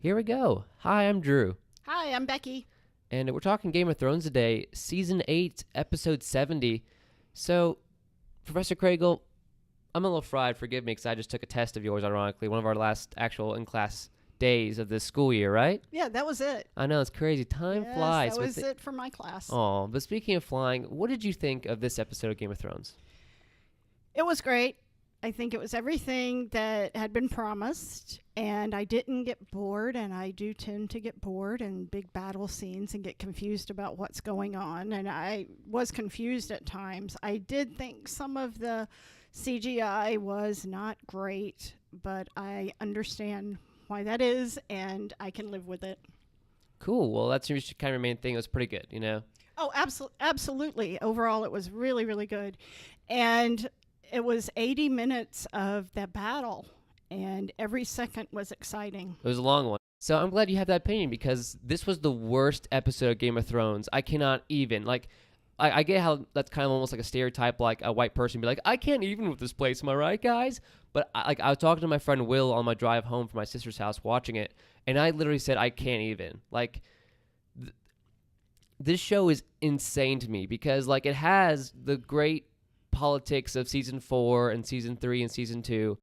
Here we go. Hi, I'm Drew. Hi, I'm Becky. And we're talking Game of Thrones today, Season 8, Episode 70. So, Professor Craigle, I'm a little fried, forgive me, because I just took a test of yours, ironically, one of our last actual in-class days of this school year, right? Yeah, that was it. I know, it's crazy. Time flies. That was it for my class. Oh, but speaking of flying, what did you think of this episode of Game of Thrones? It was great. I think it was everything that had been promised, and I didn't get bored, and I do tend to get bored in big battle scenes and get confused about what's going on, and I was confused at times. I did think some of the CGI was not great, but I understand why that is, and I can live with it. Cool. Well, that's kind of your main thing. It was pretty good, you know? Oh, absolutely. Overall, it was really, really good. And it was 80 minutes of that battle, and every second was exciting. It was a long one. So I'm glad you have that opinion, because this was the worst episode of Game of Thrones. I cannot even, I get how that's kind of almost like a stereotype, like a white person be like, I can't even with this place, am I right, guys? But I was talking to my friend Will on my drive home from my sister's house watching it, and I literally said, I can't even. This show is insane to me, because, it has the great politics of season 4 and season 3 and season 2.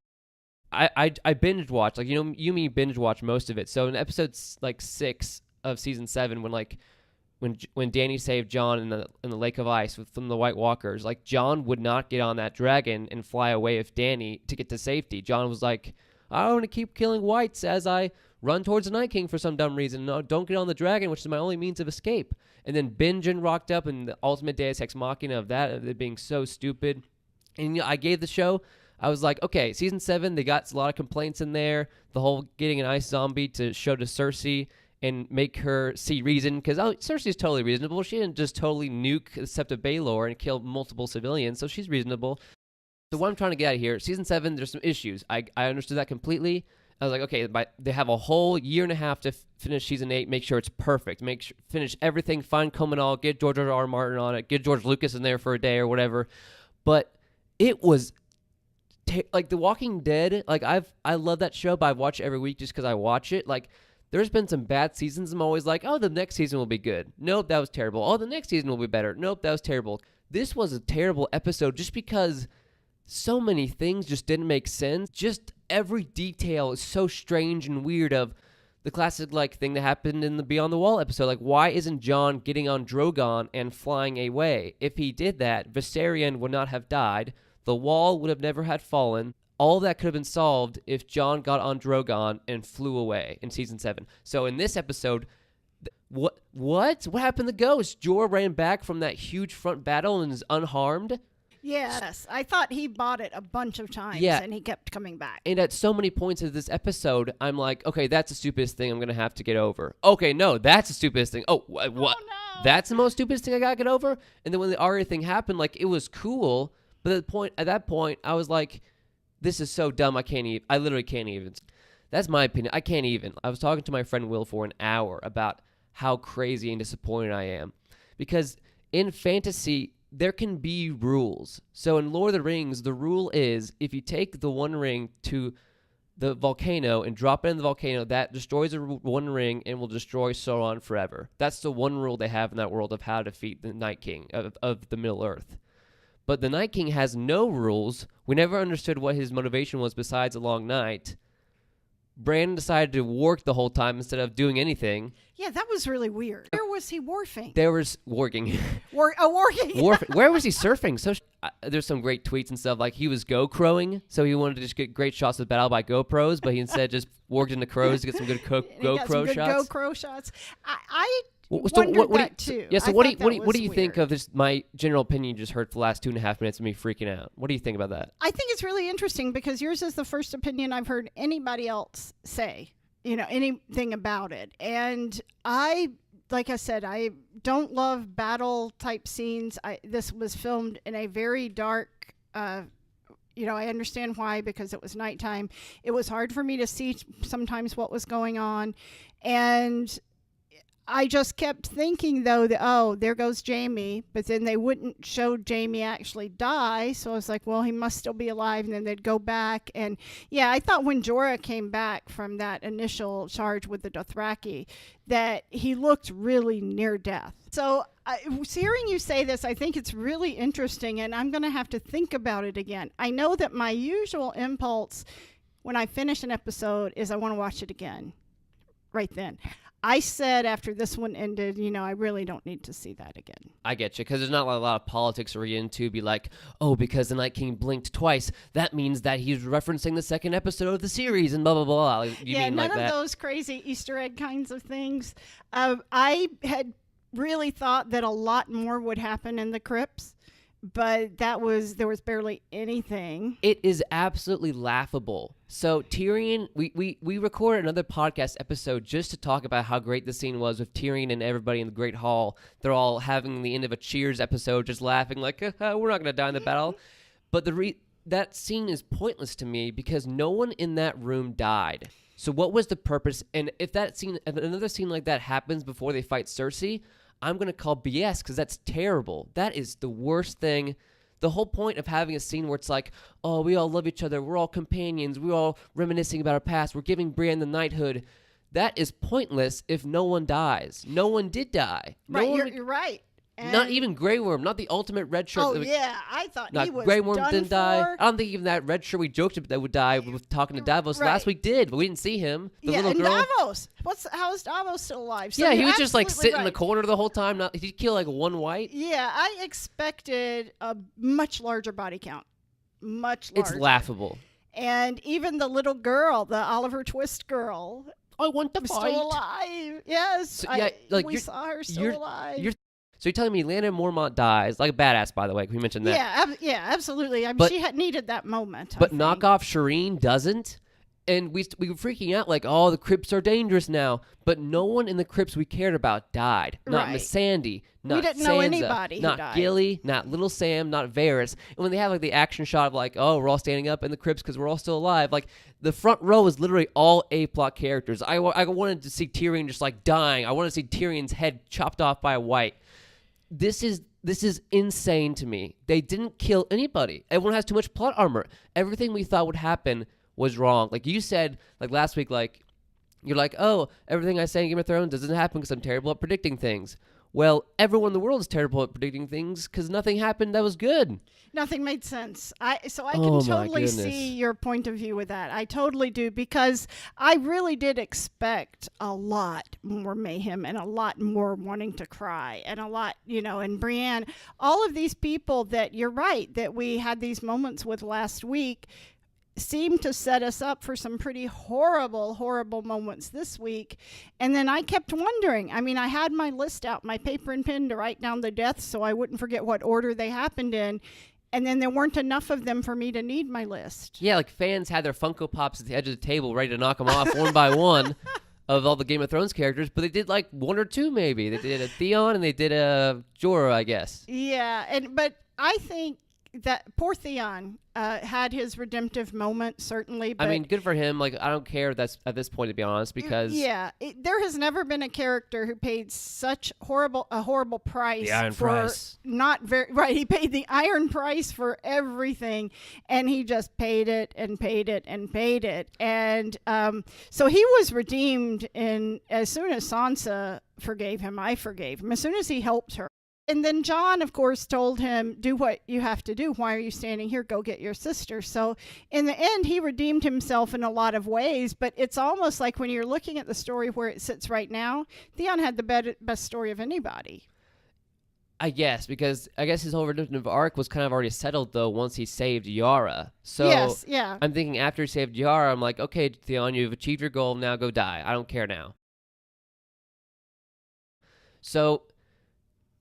I binge watch, you binge watch most of it. So in episode 6 of season 7, when Dany saved Jon in the Lake of Ice from the White Walkers, Jon would not get on that dragon and fly away with Dany to get to safety. Jon was like, I want to keep killing whites as I run towards the Night King for some dumb reason. No, don't get on the dragon, which is my only means of escape. And then Benjen rocked up in the ultimate Deus Ex Machina of that, of it being so stupid. And I gave the show, I was like, okay, season 7, they got a lot of complaints in there. The whole getting an ice zombie to show to Cersei and make her see reason, because Cersei's totally reasonable. She didn't just totally nuke the Sept of Baelor and kill multiple civilians, so she's reasonable. So what I'm trying to get at here, season 7, there's some issues. I understood that completely. I was like, okay, they have a whole year and a half to finish season 8, make sure it's perfect, finish everything, find Cominal, get George R. R. Martin on it, get George Lucas in there for a day or whatever. But it was The Walking Dead. I love that show, but I watch it every week just because I watch it. There's been some bad seasons. I'm always like, oh, the next season will be good. Nope, that was terrible. Oh, the next season will be better. Nope, that was terrible. This was a terrible episode just because so many things just didn't make sense. Just every detail is so strange and weird, of the classic thing that happened in the Beyond the Wall episode. Why isn't Jon getting on Drogon and flying away? If he did that, Viserion would not have died. The wall would have never had fallen. All that could have been solved if Jon got on Drogon and flew away in season 7. So in this episode, what happened to Ghost? Jorah ran back from that huge front battle and is unharmed. Yes, I thought he bought it a bunch of times, and he kept coming back. And at so many points of this episode, I'm like, okay, that's the stupidest thing I'm going to have to get over. Okay, no, that's the stupidest thing. Oh, what? Oh, no. That's the most stupidest thing I got to get over? And then when the Arya thing happened, it was cool, but at that point, I was like, this is so dumb, I literally can't even. That's my opinion. I can't even. I was talking to my friend Will for an hour about how crazy and disappointed I am. Because in fantasy, there can be rules. So in Lord of the Rings, the rule is if you take the One Ring to the volcano and drop it in the volcano, that destroys the One Ring and will destroy Sauron forever. That's the one rule they have in that world of how to defeat the Night King of the Middle Earth. But the Night King has no rules. We never understood what his motivation was besides a long night. Brandon decided to work the whole time instead of doing anything. Yeah, that was really weird. Where was he wharfing? There was working. Working. Where was he surfing? So there's some great tweets and stuff. He was GoProing, so he wanted to just get great shots of battle by GoPros, but he instead just worked in the crows to get some good GoPro shots. GoPro shots. I So wondered that too. Yeah, so what do you think of this? My general opinion you just heard for the last 2.5 minutes of me freaking out. What do you think about that? I think it's really interesting because yours is the first opinion I've heard anybody else say, anything about it. And like I said, I don't love battle type scenes. This was filmed in a very dark, I understand why, because it was nighttime. It was hard for me to see sometimes what was going on. And I just kept thinking, though, that, oh, there goes Jamie. But then they wouldn't show Jamie actually die. So I was like, well, he must still be alive. And then they'd go back. And, yeah, I thought when Jorah came back from that initial charge with the Dothraki that he looked really near death. So hearing you say this, I think it's really interesting. And I'm going to have to think about it again. I know that my usual impulse when I finish an episode is I want to watch it again right then. I said after this one ended, I really don't need to see that again. I get you, because there's not a lot of politics to read into. Be like, oh, because the Night King blinked twice, that means that he's referencing the second episode of the series and blah, blah, blah. None of those crazy Easter egg kinds of things. I had really thought that a lot more would happen in the crypts, but there was barely anything. It is absolutely laughable. So Tyrion, we recorded another podcast episode just to talk about how great the scene was with Tyrion and everybody in the Great Hall. They're all having the end of a Cheers episode, just laughing like, we're not going to die in the battle. But that scene is pointless to me because no one in that room died. So what was the purpose? And if another scene like that happens before they fight Cersei, I'm going to call BS because that's terrible. That is the worst thing. The whole point of having a scene where it's like, oh, we all love each other. We're all companions. We're all reminiscing about our past. We're giving Brienne the knighthood. That is pointless if no one dies. No one did die. You're right. And not even Grey Worm, not the ultimate red shirt. Oh, yeah. I thought he was Grey Worm done didn't die. for. I don't think even that red shirt we joked about that would die with talking to Davos last week did, but we didn't see him. The little and girl. Davos. How is Davos still alive? So yeah, he was just like absolutely sitting in the corner the whole time. Did he kill like one white? Yeah, I expected a much larger body count. Much larger. It's laughable. And even the little girl, the Oliver Twist girl, I want to was fight. still alive. Yes, So, yeah, we saw her still alive. So you're telling me Lyanna Mormont dies, like a badass, by the way. We mentioned that. Yeah, absolutely. I mean, she had needed that moment. But knockoff Shireen doesn't, and we were freaking out like, oh, the crypts are dangerous now. But no one in the crypts we cared about died. Not Miss Sandy. Not we didn't Sansa, know anybody who not died. Gilly. Not Little Sam. Not Varys. And when they have like the action shot of like, oh, we're all standing up in the crypts because we're all still alive. Like the front row is literally all A-plot characters. I wanted to see Tyrion just like dying. I wanted to see Tyrion's head chopped off by a white. This is insane to me. They didn't kill anybody. Everyone has too much plot armor. Everything we thought would happen was wrong. Like you said, like last week, like you're like, oh, everything I say in Game of Thrones doesn't happen because I'm terrible at predicting things. Well, everyone in the world is terrible at predicting things because nothing happened that was good. Nothing made sense. I can totally see your point of view with that. I totally do, because I really did expect a lot more mayhem and a lot more wanting to cry and a lot, and Brienne, all of these people that you're right, that we had these moments with last week seemed to set us up for some pretty horrible, horrible moments this week. And then I kept wondering, I mean, I had my list out, my paper and pen to write down the deaths so I wouldn't forget what order they happened in. And then there weren't enough of them for me to need my list. Yeah, like fans had their Funko Pops at the edge of the table ready to knock them off one by one of all the Game of Thrones characters, but they did like one or two maybe. They did a Theon and they did a Jorah, I guess. Yeah, but I think that poor Theon had his redemptive moment, certainly. But I mean, good for him. Like, I don't care that's at this point, to be honest, because there has never been a character who paid such a horrible price. The iron price. Not very right. He paid the iron price for everything, and he just paid it and paid it and paid it, and so he was redeemed. And as soon as Sansa forgave him, I forgave him. As soon as he helped her. And then Jon, of course, told him, do what you have to do. Why are you standing here? Go get your sister. So in the end, he redeemed himself in a lot of ways. But it's almost like when you're looking at the story where it sits right now, Theon had the best story of anybody. I guess, because I guess his whole redemptive arc was kind of already settled, though, once he saved Yara. So yes, yeah. I'm thinking after he saved Yara, I'm like, okay, Theon, you've achieved your goal. Now go die. I don't care now. So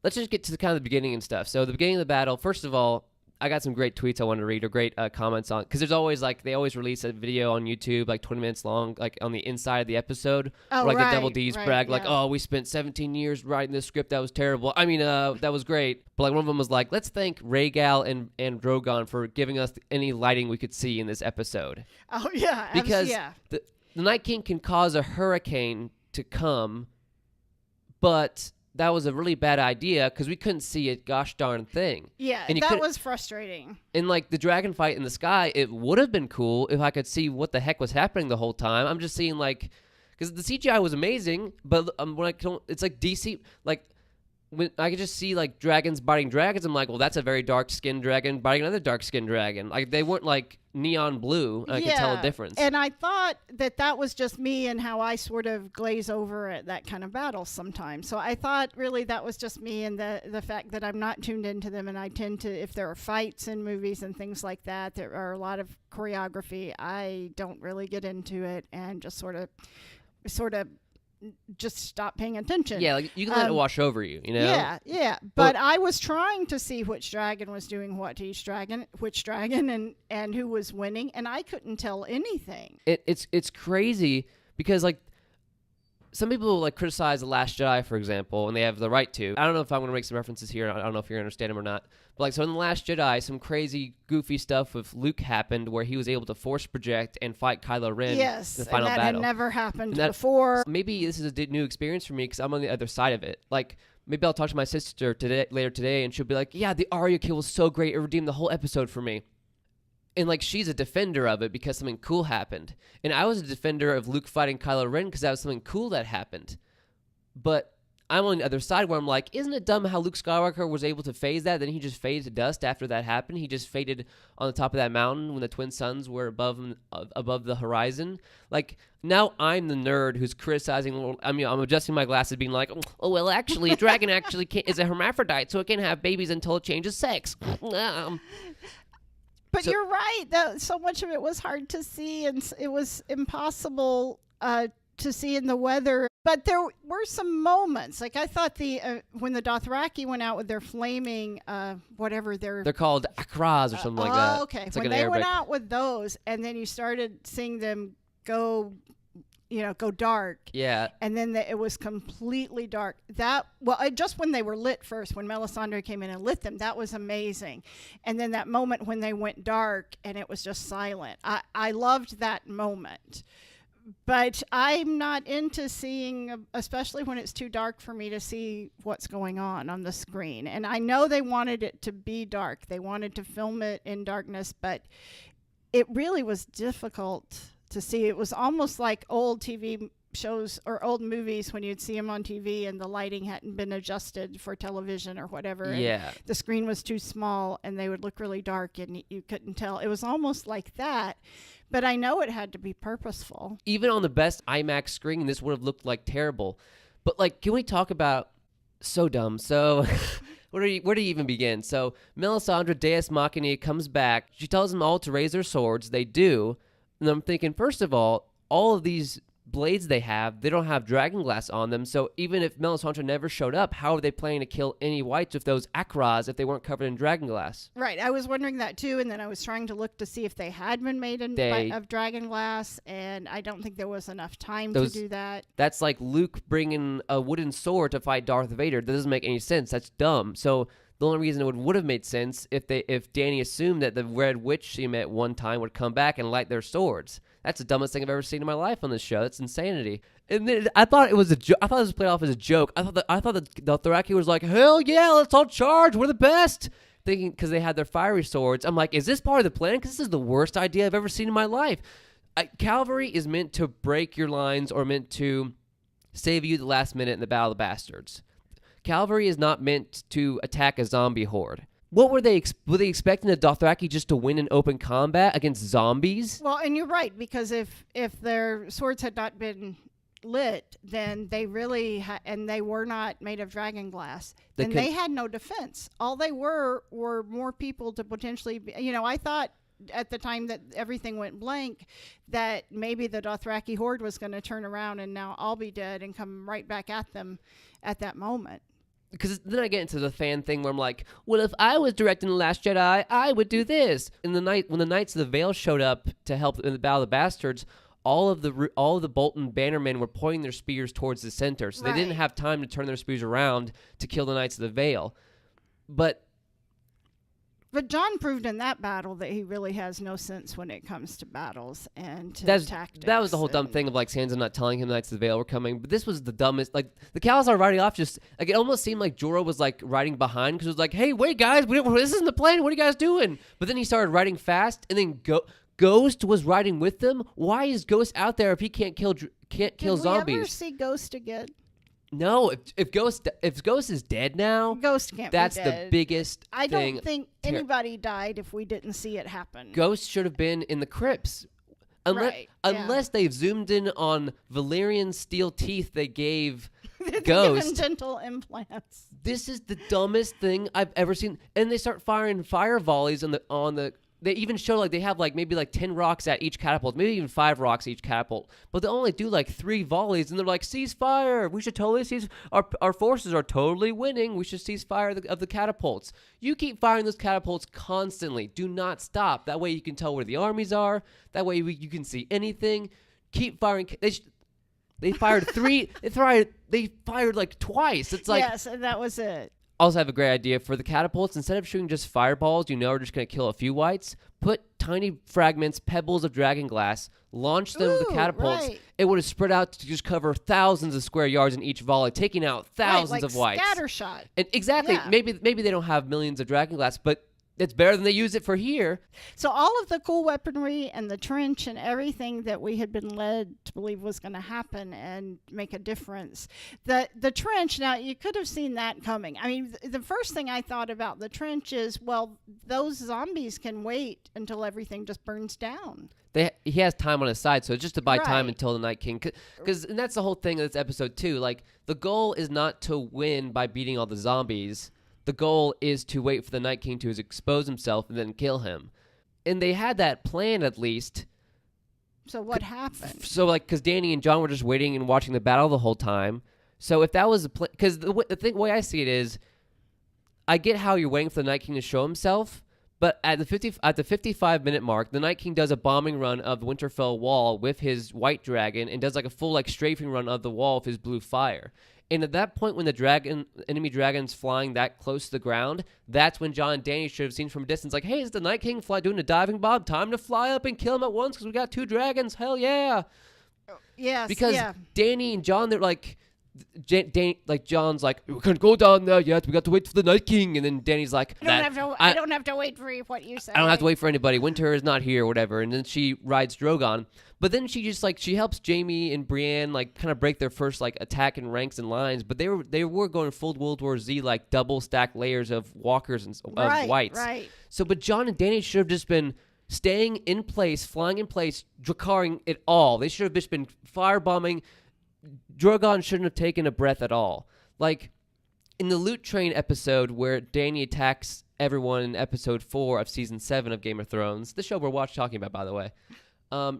let's just get to the kind of the beginning and stuff. So the beginning of the battle, first of all, I got some great tweets I wanted to read or great comments on, because there's always like, they always release a video on YouTube, like 20 minutes long, like on the inside of the episode. Oh, where, like right, the Double D's brag, like, oh, we spent 17 years writing this script. That was terrible. I mean, that was great. But like one of them was like, let's thank Rhaegal and Drogon for giving us any lighting we could see in this episode. Oh, yeah. Because the Night King can cause a hurricane to come, but that was a really bad idea because we couldn't see a gosh darn thing. Yeah, and that was frustrating. And like the dragon fight in the sky, it would have been cool if I could see what the heck was happening the whole time. I'm just seeing like, because the CGI was amazing, but when it's like DC, like when I could just see like dragons biting dragons, I'm like, well, that's a very dark skinned dragon biting another dark skinned dragon. Like they weren't like neon blue. I could tell a difference. And I thought that was just me and how I sort of glaze over at that kind of battle sometimes. So I thought really that was just me and the fact that I'm not tuned into them, and I tend to, if there are fights in movies and things like that, there are a lot of choreography, I don't really get into it and just sort of just stop paying attention. Yeah, like you can let it wash over you, you know? Yeah. But I was trying to see which dragon was doing what to which dragon and who was winning, and I couldn't tell anything. It's crazy because like some people like criticize The Last Jedi, for example, and they have the right to. I don't know if I'm going to make some references here. I don't know if you're going to understand them or not. But like, so in The Last Jedi, some crazy, goofy stuff with Luke happened where he was able to force project and fight Kylo Ren in the final and that battle. had never happened before. Maybe this is a new experience for me because I'm on the other side of it. Like, maybe I'll talk to my sister later today, and she'll be like, yeah, the Arya kill was so great. It redeemed the whole episode for me. And, like, she's a defender of it because something cool happened. And I was a defender of Luke fighting Kylo Ren because that was something cool that happened. But I'm on the other side where I'm like, isn't it dumb how Luke Skywalker was able to phase that? Then he just faded to dust after that happened. He just faded on the top of that mountain when the twin suns were above the horizon. Like, now I'm the nerd who's criticizing. I mean, I'm adjusting my glasses being like, oh, well, actually, a dragon actually is a hermaphrodite, so it can have babies until it changes sex. But you're right. So much of it was hard to see, and it was impossible to see in the weather. But there were some moments. Like I thought when the Dothraki went out with their flaming they're called akras or something like that. Oh, okay. It's when like they Arabic. went out with those, and then you started seeing them go dark. Yeah. And then it was completely dark. Just when they were lit first, when Melisandre came in and lit them, that was amazing. And then that moment when they went dark and it was just silent. I loved that moment. But I'm not into seeing, especially when it's too dark for me to see what's going on the screen. And I know they wanted it to be dark. They wanted to film it in darkness, but it really was difficult to see. It was almost like old TV shows or old movies when you'd see them on TV and the lighting hadn't been adjusted for television or whatever. Yeah. The screen was too small and they would look really dark and you couldn't tell. It was almost like that. But I know it had to be purposeful. Even on the best IMAX screen, this would have looked like terrible. But like, can we talk about so dumb? So where do you even begin? So Melisandre Deus Machina comes back. She tells them all to raise their swords. They do. And I'm thinking, first of all of these blades they don't have dragon glass on them. So even if Melisandre never showed up, how are they planning to kill any whites with those akras if they weren't covered in dragon glass? Right. I was wondering that too, and then I was trying to look to see if they had been made of dragon glass, and I don't think there was enough time to do that. That's like Luke bringing a wooden sword to fight Darth Vader. That doesn't make any sense. That's dumb. So the only reason it would have made sense if Dany assumed that the Red Witch she met one time would come back and light their swords. That's the dumbest thing I've ever seen in my life on this show. That's insanity. And then I thought it was a joke. I thought it was played off as a joke. I thought the Dothraki was like, hell yeah, let's all charge. We're the best. Thinking because they had their fiery swords. I'm like, is this part of the plan? Because this is the worst idea I've ever seen in my life. Cavalry is meant to break your lines or meant to save you at the last minute in the Battle of the Bastards. Cavalry is not meant to attack a zombie horde. What were they expecting the Dothraki just to win in open combat against zombies? Well, and you're right, because if their swords had not been lit, then they really and they were not made of dragon glass, then they had no defense. All they were more people to potentially be, I thought at the time that everything went blank that maybe the Dothraki horde was going to turn around and now I'll be dead and come right back at them at that moment. Because then I get into the fan thing where I'm like, well, if I was directing The Last Jedi, I would do this. When the Knights of the Vale showed up to help in the Battle of the Bastards, all of the Bolton bannermen were pointing their spears towards the center, so they didn't have time to turn their spears around to kill the Knights of the Vale. But But John proved in that battle that he really has no sense when it comes to battles and to tactics. That was the whole dumb thing of like Sansa not telling him Knights of the Vale were coming. But this was the dumbest. Like the Khalasar riding off, just like it almost seemed like Jorah was like riding behind because it was like, hey, wait, guys, this isn't the plan. What are you guys doing? But then he started riding fast, and then Ghost was riding with them. Why is Ghost out there if he can't kill zombies? Did we ever see Ghost again? No, if Ghost is dead now, Ghost can't that's be the dead. biggest thing. I don't think anybody died if we didn't see it happen. Ghost should have been in the crypts. Unless they've zoomed in on Valyrian steel teeth they gave Ghost. Dental implants. This is the dumbest thing I've ever seen. And they start firing fire volleys on the they even show like they have like maybe like 10 rocks at each catapult, maybe even 5 rocks each catapult, but they only do like 3 volleys, and they're like, cease fire. We should totally cease. Our forces are totally winning. We should cease fire of the catapults. You keep firing those catapults constantly. Do not stop. That way you can tell where the armies are. That way you can see anything. Keep firing. They fired 3. They fired like twice. It's like, yes, and that was it. Also have a great idea for the catapults. Instead of shooting just fireballs, are just going to kill a few whites. Put tiny fragments, pebbles of dragon glass, launch them with the catapults. Right. It would have spread out to just cover thousands of square yards in each volley, taking out thousands of whites. Scattershot. And exactly. Yeah. Maybe they don't have millions of dragon glass, but it's better than they use it for here. So all of the cool weaponry and the trench and everything that we had been led to believe was going to happen and make a difference. The trench, now you could have seen that coming. I mean, the first thing I thought about the trench is, well, those zombies can wait until everything just burns down. He has time on his side, so it's just to buy time Right. until the Night King. And that's the whole thing of this episode, too. Like, the goal is not to win by beating all the zombies. The goal is to wait for the Night King to expose himself and then kill him. And they had that plan, at least. So what happened? So, like, because Dany and Jon were just waiting and watching the battle the whole time. So if that was a plan... Because the way I see it is, I get how you're waiting for the Night King to show himself, but at the 55-minute mark, the Night King does a bombing run of the Winterfell wall with his white dragon and does like a full like strafing run of the wall with his blue fire. And at that point, when the enemy dragon's flying that close to the ground, that's when Jon and Dany should have seen from a distance, like, hey, is the Night King doing a diving bomb? Time to fly up and kill him at once because we got 2 dragons. Hell yeah. Yes, Because yeah. Dany and Jon, they're like, Jon's like, we can't go down there yet. We got to wait for the Night King. And then Dany's like, I don't have to wait for what you say. I don't have to wait for anybody. Winter is not here, or whatever. And then she rides Drogon. But then she just she helps Jaime and Brienne like kind of break their first like attack in ranks and lines. But they were going full World War Z, like double stacked layers of walkers and of whites. Right. So, but Jon and Dany should have just been staying in place, flying in place, Dracarring it all. They should have just been firebombing. Drogon shouldn't have taken a breath at all. Like in the Loot Train episode where Dany attacks everyone in episode 4 of season 7 of Game of Thrones, the show we're talking about, by the way.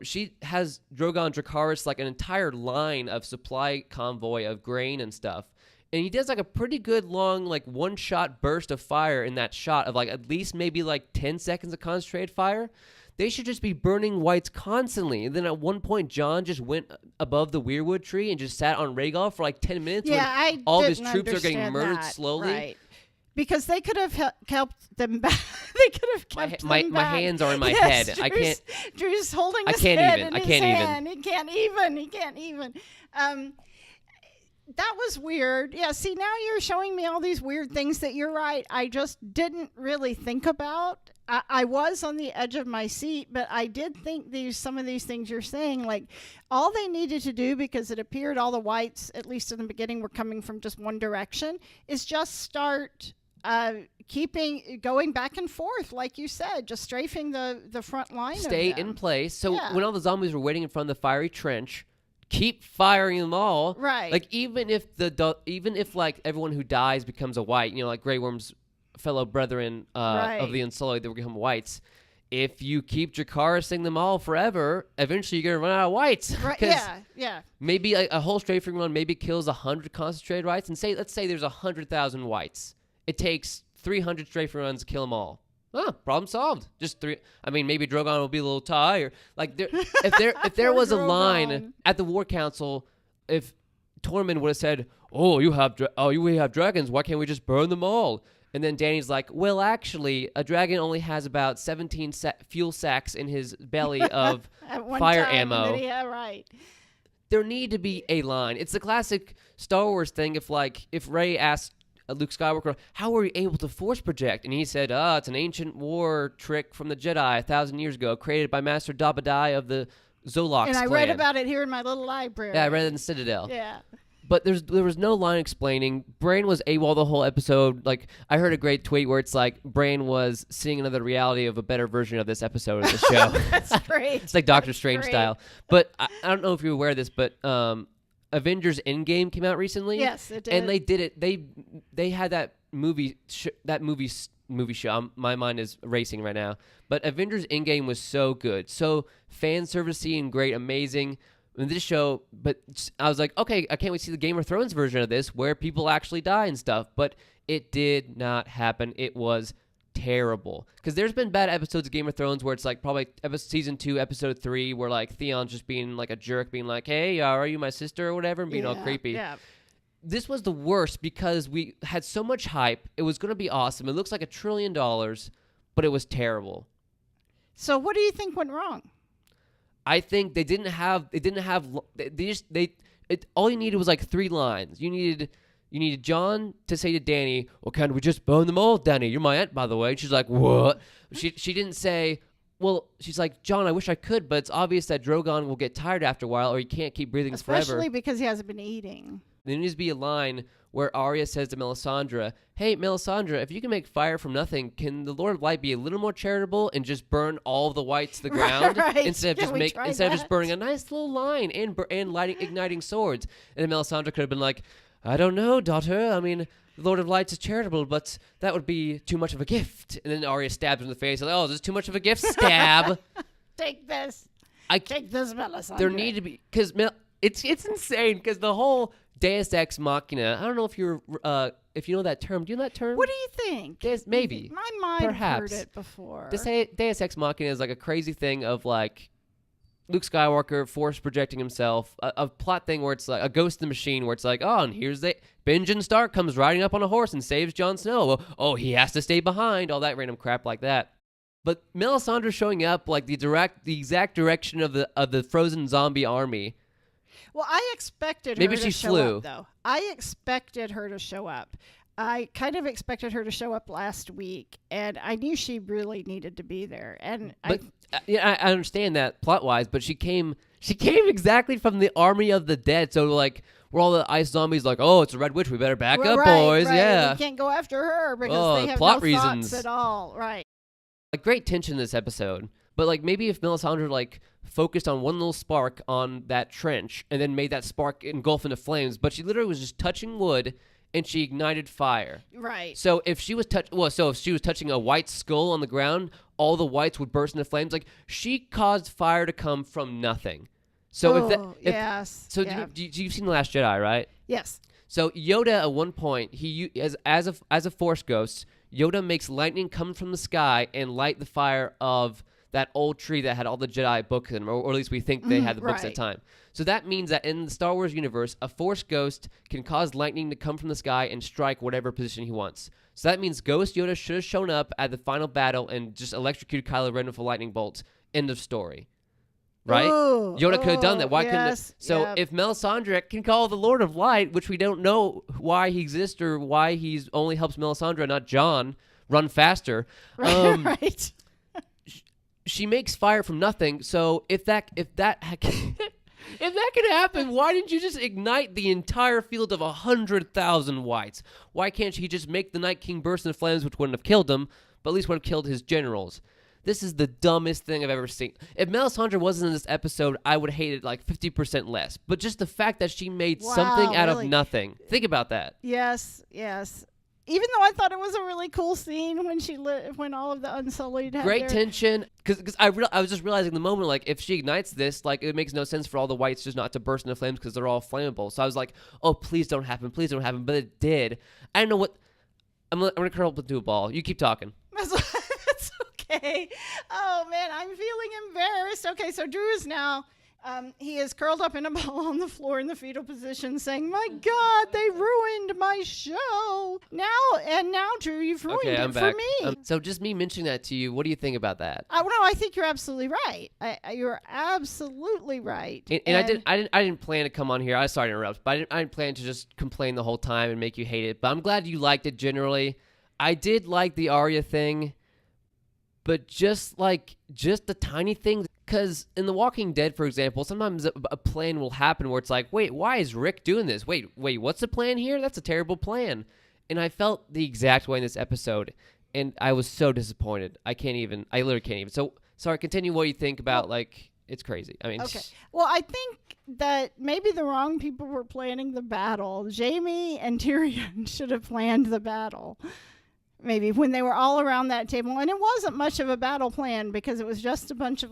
She has Drogon Dracarys like an entire line of supply convoy of grain and stuff. And he does like a pretty good long like one-shot burst of fire in that shot of like at least maybe like 10 seconds of concentrated fire. They should just be burning whites constantly. And then at one point, Jon just went above the weirwood tree and just sat on Rhaegal for like 10 minutes when all of his troops are getting murdered slowly. Right. Because they could have helped them back. They could have kept them back. My hands are in my head. I can't. Drew's holding his head in his hand. He can't even. That was weird. Yeah, see, now you're showing me all these weird things that you're right. I just didn't really think about. I was on the edge of my seat, but I did think some of these things you're saying, like all they needed to do, because it appeared all the whites, at least in the beginning, were coming from just one direction, is just start going back and forth, like you said, just strafing the front line. Stay in place. So when all the zombies were waiting in front of the fiery trench, keep firing them all. Right. Like even if like everyone who dies becomes a white, like Grey Worm's fellow brethren of the Unsullied that will become whites. If you keep Dracarysing them all forever, eventually you're gonna run out of whites. Right. Yeah. Maybe a whole strafing run maybe kills 100 concentrated whites, and let's say there's 100,000 whites. It takes 300 strafing runs to kill them all. Oh, problem solved. Just 3. I mean, maybe Drogon will be a little tired. Like if there was a line at the War Council, if Tormund would have said, "Oh, we have dragons. Why can't we just burn them all?" And then Danny's like, well, actually, a dragon only has about 17 fuel sacks in his belly of fire ammo. Yeah, right. There need to be a line. It's the classic Star Wars thing. If Rey asked Luke Skywalker, how were you able to force project? And he said, it's an ancient war trick from the Jedi 1,000 years ago, created by Master Dabadai of the Zolox And I clan. read about it here in my little library. Yeah, I read it in the Citadel. Yeah. But there was no line explaining. Brain was AWOL the whole episode. Like, I heard a great tweet where it's like Brain was seeing another reality of a better version of this episode of the show. That's great. It's like Doctor Strange style. But I don't know if you're aware of this, but Avengers Endgame came out recently. Yes, it did. And they did it. They had that movie show. My mind is racing right now. But Avengers Endgame was so good, so fan servicey and great, amazing. In this show, but I was like, okay, I can't wait to see the Game of Thrones version of this where people actually die and stuff. But it did not happen. It was terrible. Because there's been bad episodes of Game of Thrones where it's like probably season 2, episode 3, where like Theon's just being like a jerk, being like, hey, are you my sister or whatever, and being all creepy. Yeah. This was the worst because we had so much hype. It was going to be awesome. It looks like $1 trillion, but it was terrible. So what do you think went wrong? I think all you needed was like 3 lines. You needed John to say to Danny, well, can't we just burn them all, Danny? You're my aunt, by the way. And she's like, what? She didn't say, well, she's like, John, I wish I could, but it's obvious that Drogon will get tired after a while or he can't keep breathing forever. Especially because he hasn't been eating. There needs to be a line where Arya says to Melisandre, hey, Melisandre, if you can make fire from nothing, can the Lord of Light be a little more charitable and just burn all the whites to the ground right. instead of just burning a nice little line and igniting swords? And then Melisandre could have been like, I don't know, daughter. I mean, the Lord of Lights is charitable, but that would be too much of a gift. And then Arya stabs him in the face. Like, this is too much of a gift. Stab. Take this. Take this, Melisandre. There need to be, because it's insane because the whole Deus Ex Machina. I don't know if you know that term. Do you know that term? What do you think? Maybe. My mind Perhaps. heard it before. Deus Ex Machina is like a crazy thing of like Luke Skywalker force projecting himself. A plot thing where it's like a Ghost in the Machine where it's like, and here's Benjen Stark comes riding up on a horse and saves Jon Snow. He has to stay behind. All that random crap like that. But Melisandre showing up like the exact direction of the frozen zombie army. Well, I expected her to show up, though. I expected her to show up. I kind of expected her to show up last week, and I knew she really needed to be there. I understand that plot-wise, but she came exactly from the army of the dead. So, like, where all the ice zombies like, it's a red witch, we better back up, boys. Right. Yeah. We can't go after her because they have plot no reasons thoughts at all. Right. Like, great tension in this episode. But, like, maybe if Melisandre, like, focused on one little spark on that trench and then made that spark engulf into flames, but she literally was just touching wood and she ignited fire. Right. So if she was touching a white skull on the ground, all the whites would burst into flames. Like, she caused fire to come from nothing. So yes. So yeah. you've seen The Last Jedi, right? Yes. So Yoda at one point, as a Force ghost, Yoda makes lightning come from the sky and light the fire of that old tree that had all the Jedi books in them, or at least we think they had the books at the time. So that means that in the Star Wars universe, a Force ghost can cause lightning to come from the sky and strike whatever position he wants. So that means Ghost Yoda should have shown up at the final battle and just electrocuted Kylo Ren with a lightning bolt. End of story. Right? Yoda could have done that. Why couldn't it? So if Melisandre can call the Lord of Light, which we don't know why he exists or why he only helps Melisandre, not John, run faster. Right. She makes fire from nothing. So if that could happen, why didn't you just ignite the entire field of 100,000 whites? Why can't he just make the Night King burst into flames, which wouldn't have killed him, but at least would have killed his generals? This is the dumbest thing I've ever seen. If Melisandre wasn't in this episode, I would hate it like 50% less. But just the fact that she made something out of nothing. Think about that. Yes. Even though I thought it was a really cool scene when all of the Unsullied had great tension, because I was just realizing in the moment, like, if she ignites this, like, it makes no sense for all the whites just not to burst into flames because they're all flammable. So I was like, please don't happen, but it did. I don't know what. I'm gonna curl up into a ball. You keep talking. That's okay. Oh man, I'm feeling embarrassed. Okay, so Drew is now He is curled up in a ball on the floor in the fetal position, saying, "My God, they ruined my show." Now, Drew, you've ruined it for me. So just me mentioning that to you, what do you think about that? I think you're absolutely right. You're absolutely right. And I didn't plan to come on here. I sorry to interrupt, but I didn't plan to just complain the whole time and make you hate it. But I'm glad you liked it generally. I did like the Arya thing, but just the tiny things. Because in The Walking Dead, for example, sometimes a plan will happen where it's like, wait, why is Rick doing this? Wait, what's the plan here? That's a terrible plan. And I felt the exact way in this episode, and I was so disappointed. I literally can't even. So, sorry, continue what you think about, it's crazy. I mean, okay. Well, I think that maybe the wrong people were planning the battle. Jaime and Tyrion should have planned the battle. Maybe when they were all around that table, and it wasn't much of a battle plan because it was just a bunch of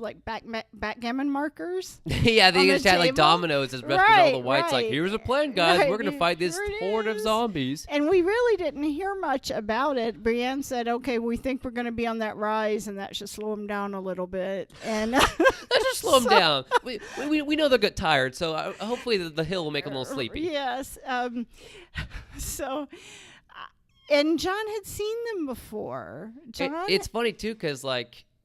backgammon markers. Yeah, they just had like dominoes as best as all the whites. Right. Like, here's a plan, guys. Right. We're gonna fight this horde of zombies. And we really didn't hear much about it. Brienne said, "Okay, we think we're gonna be on that rise, and that should slow them down a little bit." And that should slow them down. We know they'll get tired, so hopefully the hill will make them a little sleepy. Yes. And John had seen them before. It's funny, too, because,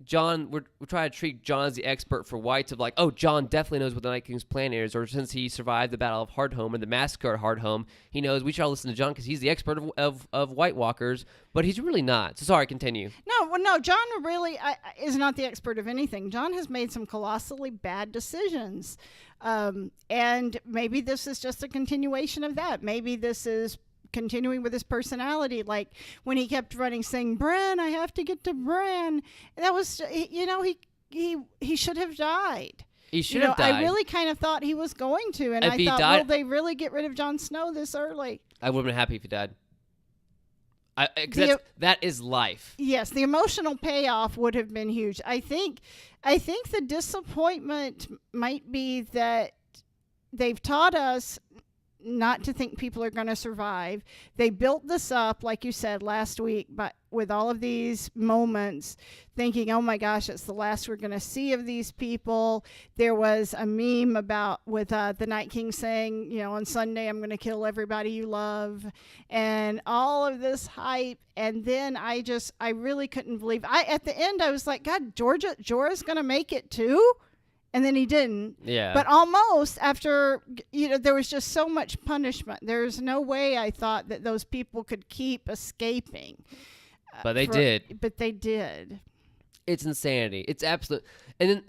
John, we're trying to treat John as the expert for whites of John definitely knows what the Night King's plan is, or since he survived the Battle of Hardhome and the massacre at Hardhome, he knows we should all listen to John because he's the expert of White Walkers, but he's really not. So sorry, continue. No, John really is not the expert of anything. John has made some colossally bad decisions, and maybe this is just a continuation of that. Maybe this is continuing with his personality, like when he kept running saying, "Bran, I have to get to Bran." That was, he should have died. He should have died. I really kind of thought he was going to, and I thought, will they really get rid of Jon Snow this early? I would have been happy if he died. That is life. Yes, the emotional payoff would have been huge. I think the disappointment might be that they've taught us not to think people are going to survive. They built this up, like you said last week, but with all of these moments, thinking, "Oh my gosh, it's the last we're going to see of these people." There was a meme with the Night King saying, "On Sunday I'm going to kill everybody you love," and all of this hype. And then I really couldn't believe. At the end I was like, "God, Jorah's going to make it too." And then he didn't. Yeah. But almost after, there was just so much punishment. There's no way I thought that those people could keep escaping. But they did. But they did. It's insanity. It's absolute. And then,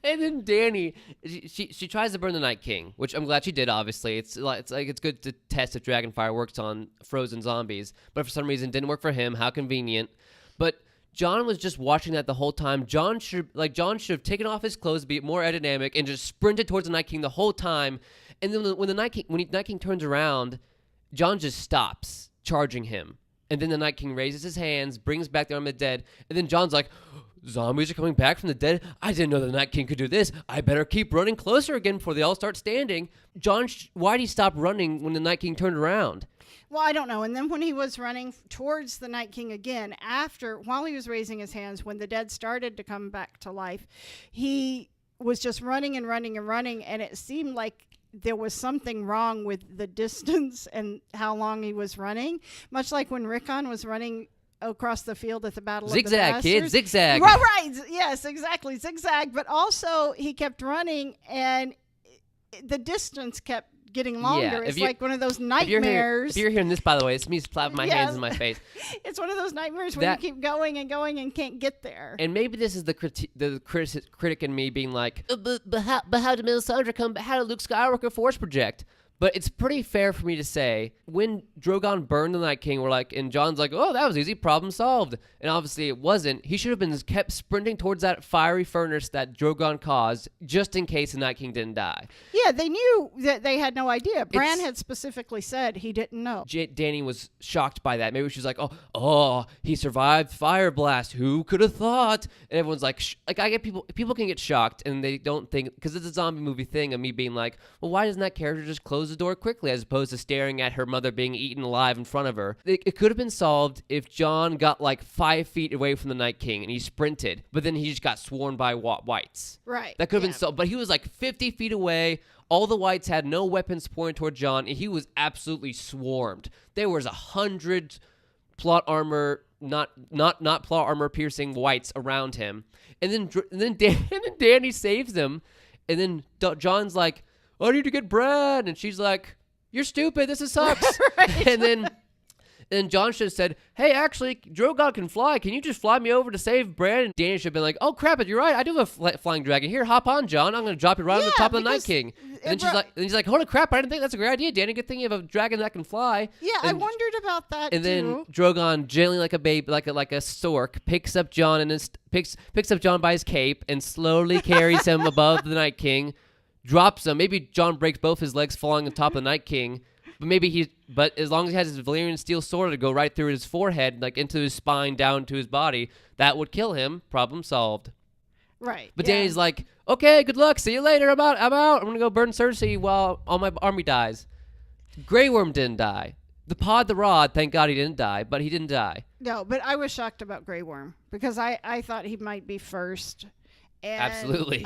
and then Dany, she tries to burn the Night King, which I'm glad she did, obviously. It's good to test if Dragonfire works on frozen zombies. But for some reason, it didn't work for him. How convenient. But John was just watching that the whole time. John should have taken off his clothes to be more aerodynamic and just sprinted towards the Night King the whole time. And then when the Night King turns around, John just stops charging him. And then the Night King raises his hands, brings back the arm of the dead, and then John's like, "Zombies are coming back from the dead? I didn't know the Night King could do this. I better keep running closer again before they all start standing." John, why'd he stop running when the Night King turned around? Well, I don't know. And then when he was running towards the Night King again, while he was raising his hands, when the dead started to come back to life, he was just running and running and running, and it seemed like there was something wrong with the distance and how long he was running, much like when Rickon was running across the field at the Battle of the Bastards. Zigzag, kid, zigzag. Right, yes, exactly, zigzag. But also he kept running, and the distance kept getting longer. Yeah, it's like one of those nightmares. If you're hearing this, by the way, it's me slapping my hands in my face. It's one of those nightmares where you keep going and going and can't get there. And maybe this is the critic in me being like, but how did Melisandre come? How did Luke Skywalker force project? But it's pretty fair for me to say, when Drogon burned the Night King, and John's like, "Oh, that was easy, problem solved." And obviously it wasn't. He should have been kept sprinting towards that fiery furnace that Drogon caused, just in case the Night King didn't die. Yeah, they knew that they had no idea. Bran had specifically said he didn't know. Dany was shocked by that. Maybe she's like, oh, he survived fire blast. Who could have thought? And everyone's like, I get people can get shocked, and they don't think, because it's a zombie movie thing of me being like, well, why doesn't that character just close close the door quickly as opposed to staring at her mother being eaten alive in front of her. It could have been solved if Jon got like 5 feet away from the Night King and he sprinted, but then he just got swarmed by whites. Right. That could have been solved, but he was like 50 feet away. All the whites had no weapons pointed toward Jon, and he was absolutely swarmed. There was 100 plot armor, not plot armor piercing whites around him, and then Dany saves them, and then Jon's like, "I need to get bread," and she's like, "You're stupid. This sucks." Right. And then Jon should have said, "Hey, actually, Drogon can fly. Can you just fly me over to save Bran?" And Dany should have been like, "Oh crap! You're right. I do have a flying dragon. Here, hop on, Jon. I'm going to drop it right on the top of the Night King." And then she's like, "Holy crap! I didn't think that's a great idea, Dany. Good thing you have a dragon that can fly." Yeah, I wondered about that too. And then Drogon, gently like a baby, like a stork, picks up Jon and picks up Jon by his cape and slowly carries him above the Night King, drops him. Maybe Jon breaks both his legs falling on top of the Night King. But as long as he has his Valyrian steel sword to go right through his forehead, like into his spine, down to his body, that would kill him. Problem solved. Right. But Dany's like, "Okay, good luck. See you later. I'm out. I'm gonna go burn Cersei while all my army dies." Grey Worm didn't die. The Rod, thank God he didn't die, but he didn't die. No, but I was shocked about Grey Worm because I thought he might be first. And, Absolutely.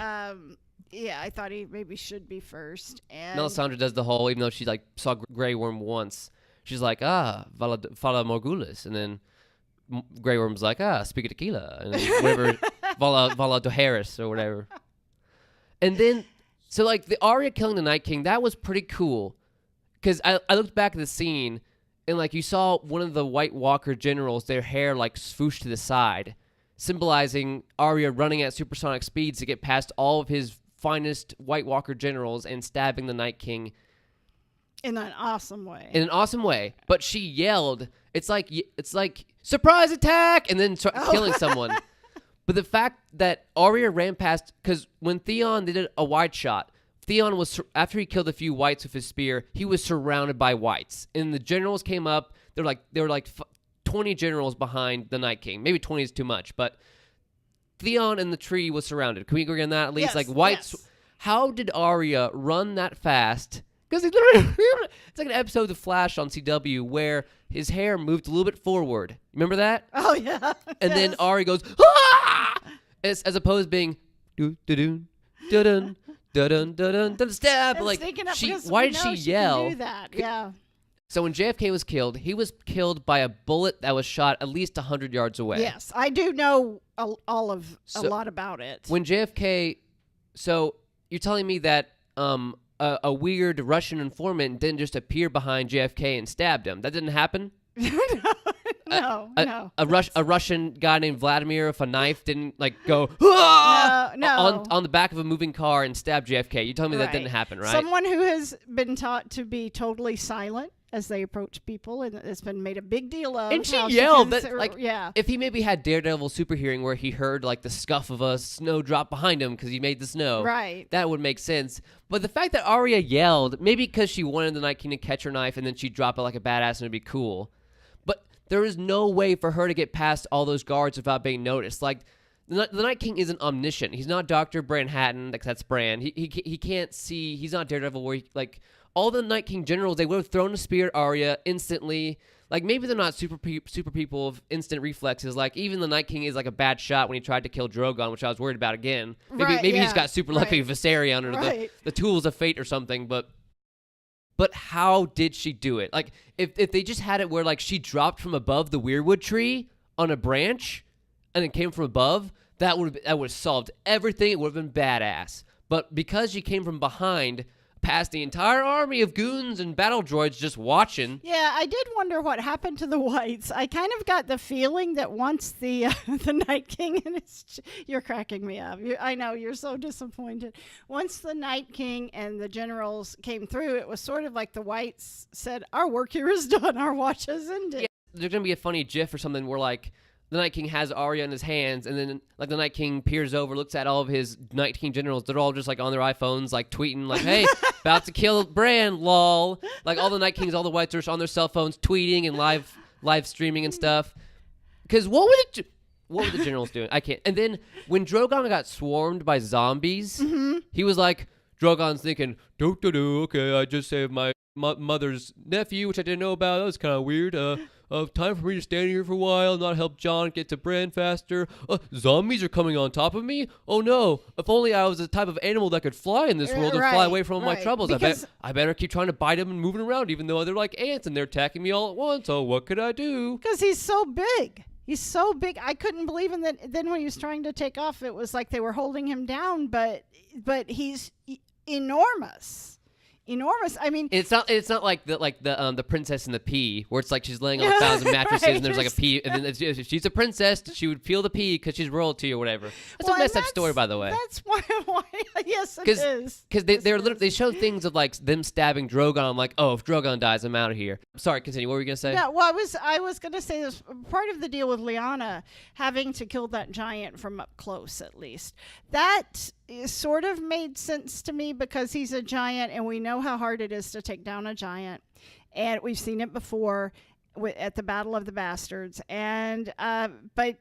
Yeah, I thought he maybe should be first. And Melisandre does the whole, even though she like saw Grey Worm once, she's like, Fala Morgulis, and then Grey Worm's like, speak of tequila, and whatever, Vala Dohaeris or whatever. And then, so like the Arya killing the Night King, that was pretty cool, because I looked back at the scene, and like you saw one of the White Walker generals, their hair like swooshed to the side, symbolizing Arya running at supersonic speeds to get past all of his finest White Walker generals and stabbing the Night King in an awesome way. But she yelled, it's like surprise attack, and then killing someone. But the fact that Arya ran past, because when Theon did a wide shot, Theon was, after he killed a few whites with his spear, he was surrounded by whites, and the generals came up. There were like 20 generals behind the Night King. Maybe 20 is too much, but Theon and the tree was surrounded. Can we agree on that at least? Yes, like whites. yes. How did Arya run that fast? Because it's like an episode of The Flash on CW where his hair moved a little bit forward. Remember that? Oh yeah. And then Arya goes, "Ah!" as opposed to being do do do do dun dun dun dun stab. Like why did she yell? Do that. Yeah. So when JFK was killed, he was killed by a bullet that was shot at least 100 yards away. Yes, I do know a lot about it. When JFK, so you're telling me that a weird Russian informant didn't just appear behind JFK and stabbed him? That didn't happen? No. A Russian guy named Vladimir with a knife didn't like go on the back of a moving car and stab JFK. You telling me that didn't happen, right? Someone who has been taught to be totally silent as they approach people, and it's been made a big deal of. And she yelled yeah. If he maybe had Daredevil super hearing where he heard like the scuff of a snowdrop behind him because he made the snow, right? That would make sense. But the fact that Arya yelled, maybe because she wanted the Night King to catch her knife and then she'd drop it like a badass and it'd be cool. But there is no way for her to get past all those guards without being noticed. Like the Night King isn't omniscient. He's not Dr. Branhattan. Like that's Bran. He can't see. He's not Daredevil where he like. All the Night King generals, they would have thrown a spear at Arya instantly. Like, maybe they're not super people of instant reflexes. Like, even the Night King is like a bad shot when he tried to kill Drogon, which I was worried about again. Maybe he's got super lucky Viserion or the tools of fate or something. But how did she do it? Like, if they just had it where, like, she dropped from above the weirwood tree on a branch and it came from above, that would have solved everything. It would have been badass. But because she came from behind, past the entire army of goons and battle droids just watching. Yeah, I did wonder what happened to the whites. I kind of got the feeling that once the Night King and you're cracking me up. I know you're so disappointed. Once the Night King and the generals came through, it was sort of like the whites said, "Our work here is done. Our watch has ended." Yeah, there's gonna be a funny GIF or something where like the Night King has Arya in his hands, and then like the Night King peers over, looks at all of his Night King generals. They're all just like on their iPhones, like tweeting, like, "Hey, about to kill Bran, lol." Like all the Night Kings, all the whites are on their cell phones tweeting and live streaming and stuff. Because what were the generals doing? I can't. And then when Drogon got swarmed by zombies, he was like, Drogon's thinking, okay, I just saved my mother's nephew, which I didn't know about. That was kind of weird. Time for me to stand here for a while, not help John get to Bran faster. Zombies are coming on top of me. Oh no! If only I was the type of animal that could fly in this world and fly away from all my troubles. I better keep trying to bite them and moving around, even though they're like ants and they're attacking me all at once. Oh, what could I do? Because he's so big. He's so big. I couldn't believe in that. Then when he was trying to take off, it was like they were holding him down, but he's enormous. I mean, it's not like the Princess and the Pea, where it's like she's laying on 1,000 mattresses and there's like a pea, and then if she's a princess, she would feel the pea because she's royalty or whatever. That's a messed up story, by the way. That's why yes, it is. Because they show things of like them stabbing Drogon. I'm like, oh, if Drogon dies, I'm out of here. Sorry, continue. What were you gonna say? Yeah, well, I was gonna say this part of the deal with Lyanna having to kill that giant from up close, at least. That sort of made sense to me because he's a giant, and we know how hard it is to take down a giant, and we've seen it before at the Battle of the Bastards. And but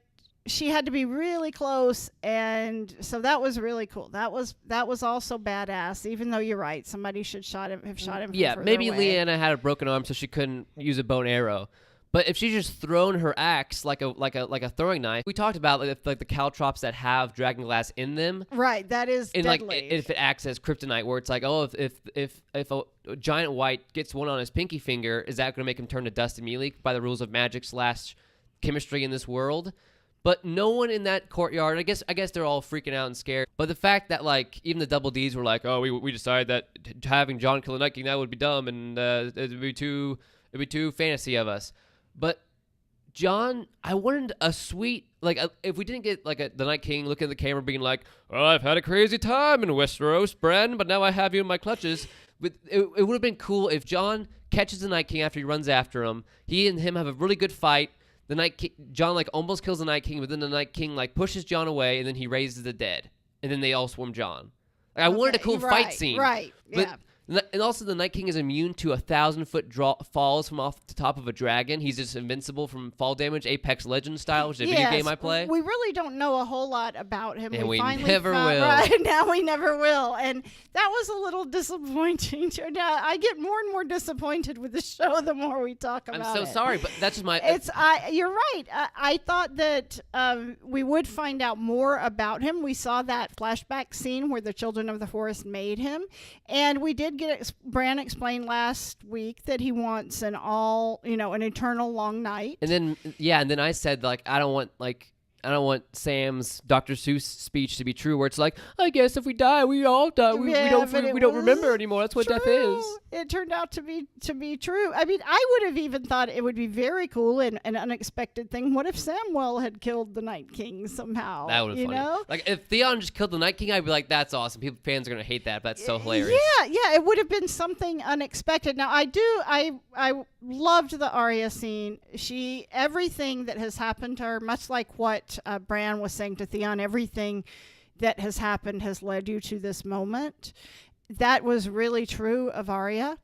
she had to be really close, and so that was really cool. That was also badass. Even though you're right, somebody should have shot him. Yeah, from maybe away. Lyanna had a broken arm, so she couldn't use a bow and arrow. But if she just thrown her axe like a throwing knife, we talked about like the caltrops that have dragon glass in them. Right, that is deadly. Like if it acts as kryptonite, where it's like, oh, if a giant white gets one on his pinky finger, is that going to make him turn to dust immediately by the rules of magic / chemistry in this world? But no one in that courtyard. I guess they're all freaking out and scared. But the fact that like even the Double Ds were like, oh, we decided that having Jon kill the Night King, that would be dumb, and it'd be too fantasy of us. But Jon, I wanted a sweet, like, if we didn't get, like, the Night King looking at the camera being like, oh, I've had a crazy time in Westeros, Bran, but now I have you in my clutches. But it would have been cool if Jon catches the Night King after he runs after him. He and him have a really good fight. Jon, like, almost kills the Night King, but then the Night King, like, pushes Jon away, and then he raises the dead. And then they all swarm Jon. Like, I wanted a cool fight scene. Right, yeah. And also, the Night King is immune to 1,000-foot falls from off the top of a dragon. He's just invincible from fall damage, Apex Legends style, which is a video game I play. We really don't know a whole lot about him. And we finally never will. Right, now we never will. And that was a little disappointing. Now, I get more and more disappointed with the show the more we talk about it. I'm so sorry, but that's just my... You're right. I thought that we would find out more about him. We saw that flashback scene where the Children of the Forest made him. And we did get Bran explained last week that he wants an eternal long night. And then I said, like, I don't want Sam's Dr. Seuss speech to be true, where it's like, I guess if we die, we all die. We don't remember anymore. That's what death is. It turned out to be true. I mean, I would have even thought it would be very cool and an unexpected thing. What if Samwell had killed the Night King somehow? That would have been funny. Know? Like, if Theon just killed the Night King, I'd be like, that's awesome. Fans are going to hate that, but that's so hilarious. Yeah, it would have been something unexpected. Now, I loved the Arya scene. Everything that has happened to her, much like what Bran was saying to Theon, everything that has happened has led you to this moment. That was really true of Arya,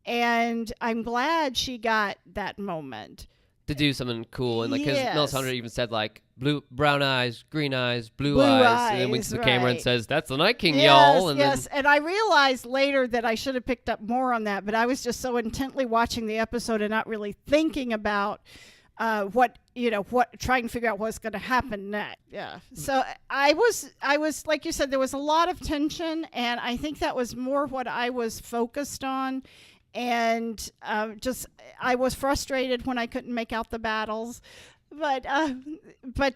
and I'm glad she got that moment to do something cool. And like, because Melisandre even said like brown eyes, green eyes, blue eyes, and then winks to the camera and says, "That's the Night King, yes, y'all." And and I realized later that I should have picked up more on that, but I was just so intently watching the episode and not really thinking about trying to figure out what's going to happen next. Yeah. So I was like you said, there was a lot of tension, and I think that was more what I was focused on. And I was frustrated when I couldn't make out the battles. But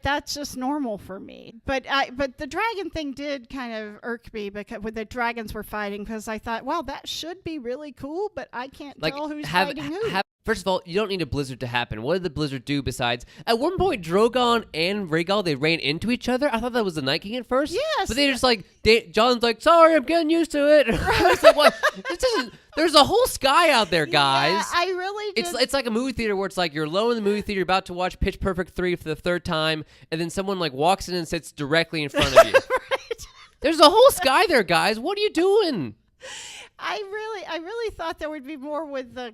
that's just normal for me. But the dragon thing did kind of irk me because when the dragons were fighting, because I thought, well, that should be really cool, but I can't tell who's fighting who. First of all, you don't need a blizzard to happen. What did the blizzard do besides... At one point, Drogon and Rhaegal, they ran into each other. I thought that was the Night King at first. Yes. But they just like... Jon's like, sorry, I'm getting used to it. I was like, what? There's a whole sky out there, guys. Yeah, I really did. It's like a movie theater where it's like you're alone in the movie theater, you're about to watch Pitch Perfect 3 for the third time, and then someone like walks in and sits directly in front of you. Right. There's a whole sky there, guys. What are you doing? I really thought there would be more with the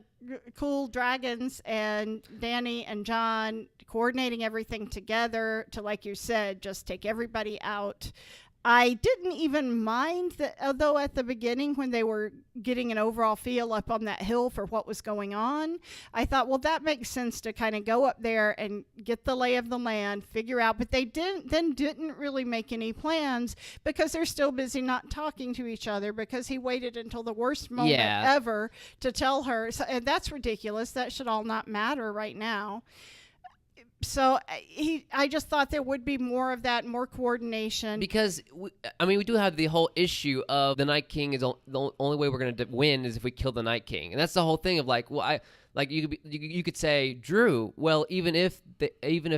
cool dragons and Dany and Jon coordinating everything together to, like you said, just take everybody out. I didn't even mind that, although at the beginning when they were getting an overall feel up on that hill for what was going on, I thought, well, that makes sense to kind of go up there and get the lay of the land, figure out. But they didn't really make any plans because they're still busy not talking to each other because he waited until the worst moment ever to tell her. So, and that's ridiculous. That should all not matter right now. So I just thought there would be more of that, more coordination. Because, we do have the whole issue of the Night King is the only way we're going to win is if we kill the Night King. And that's the whole thing of you could say, Drew, well, even if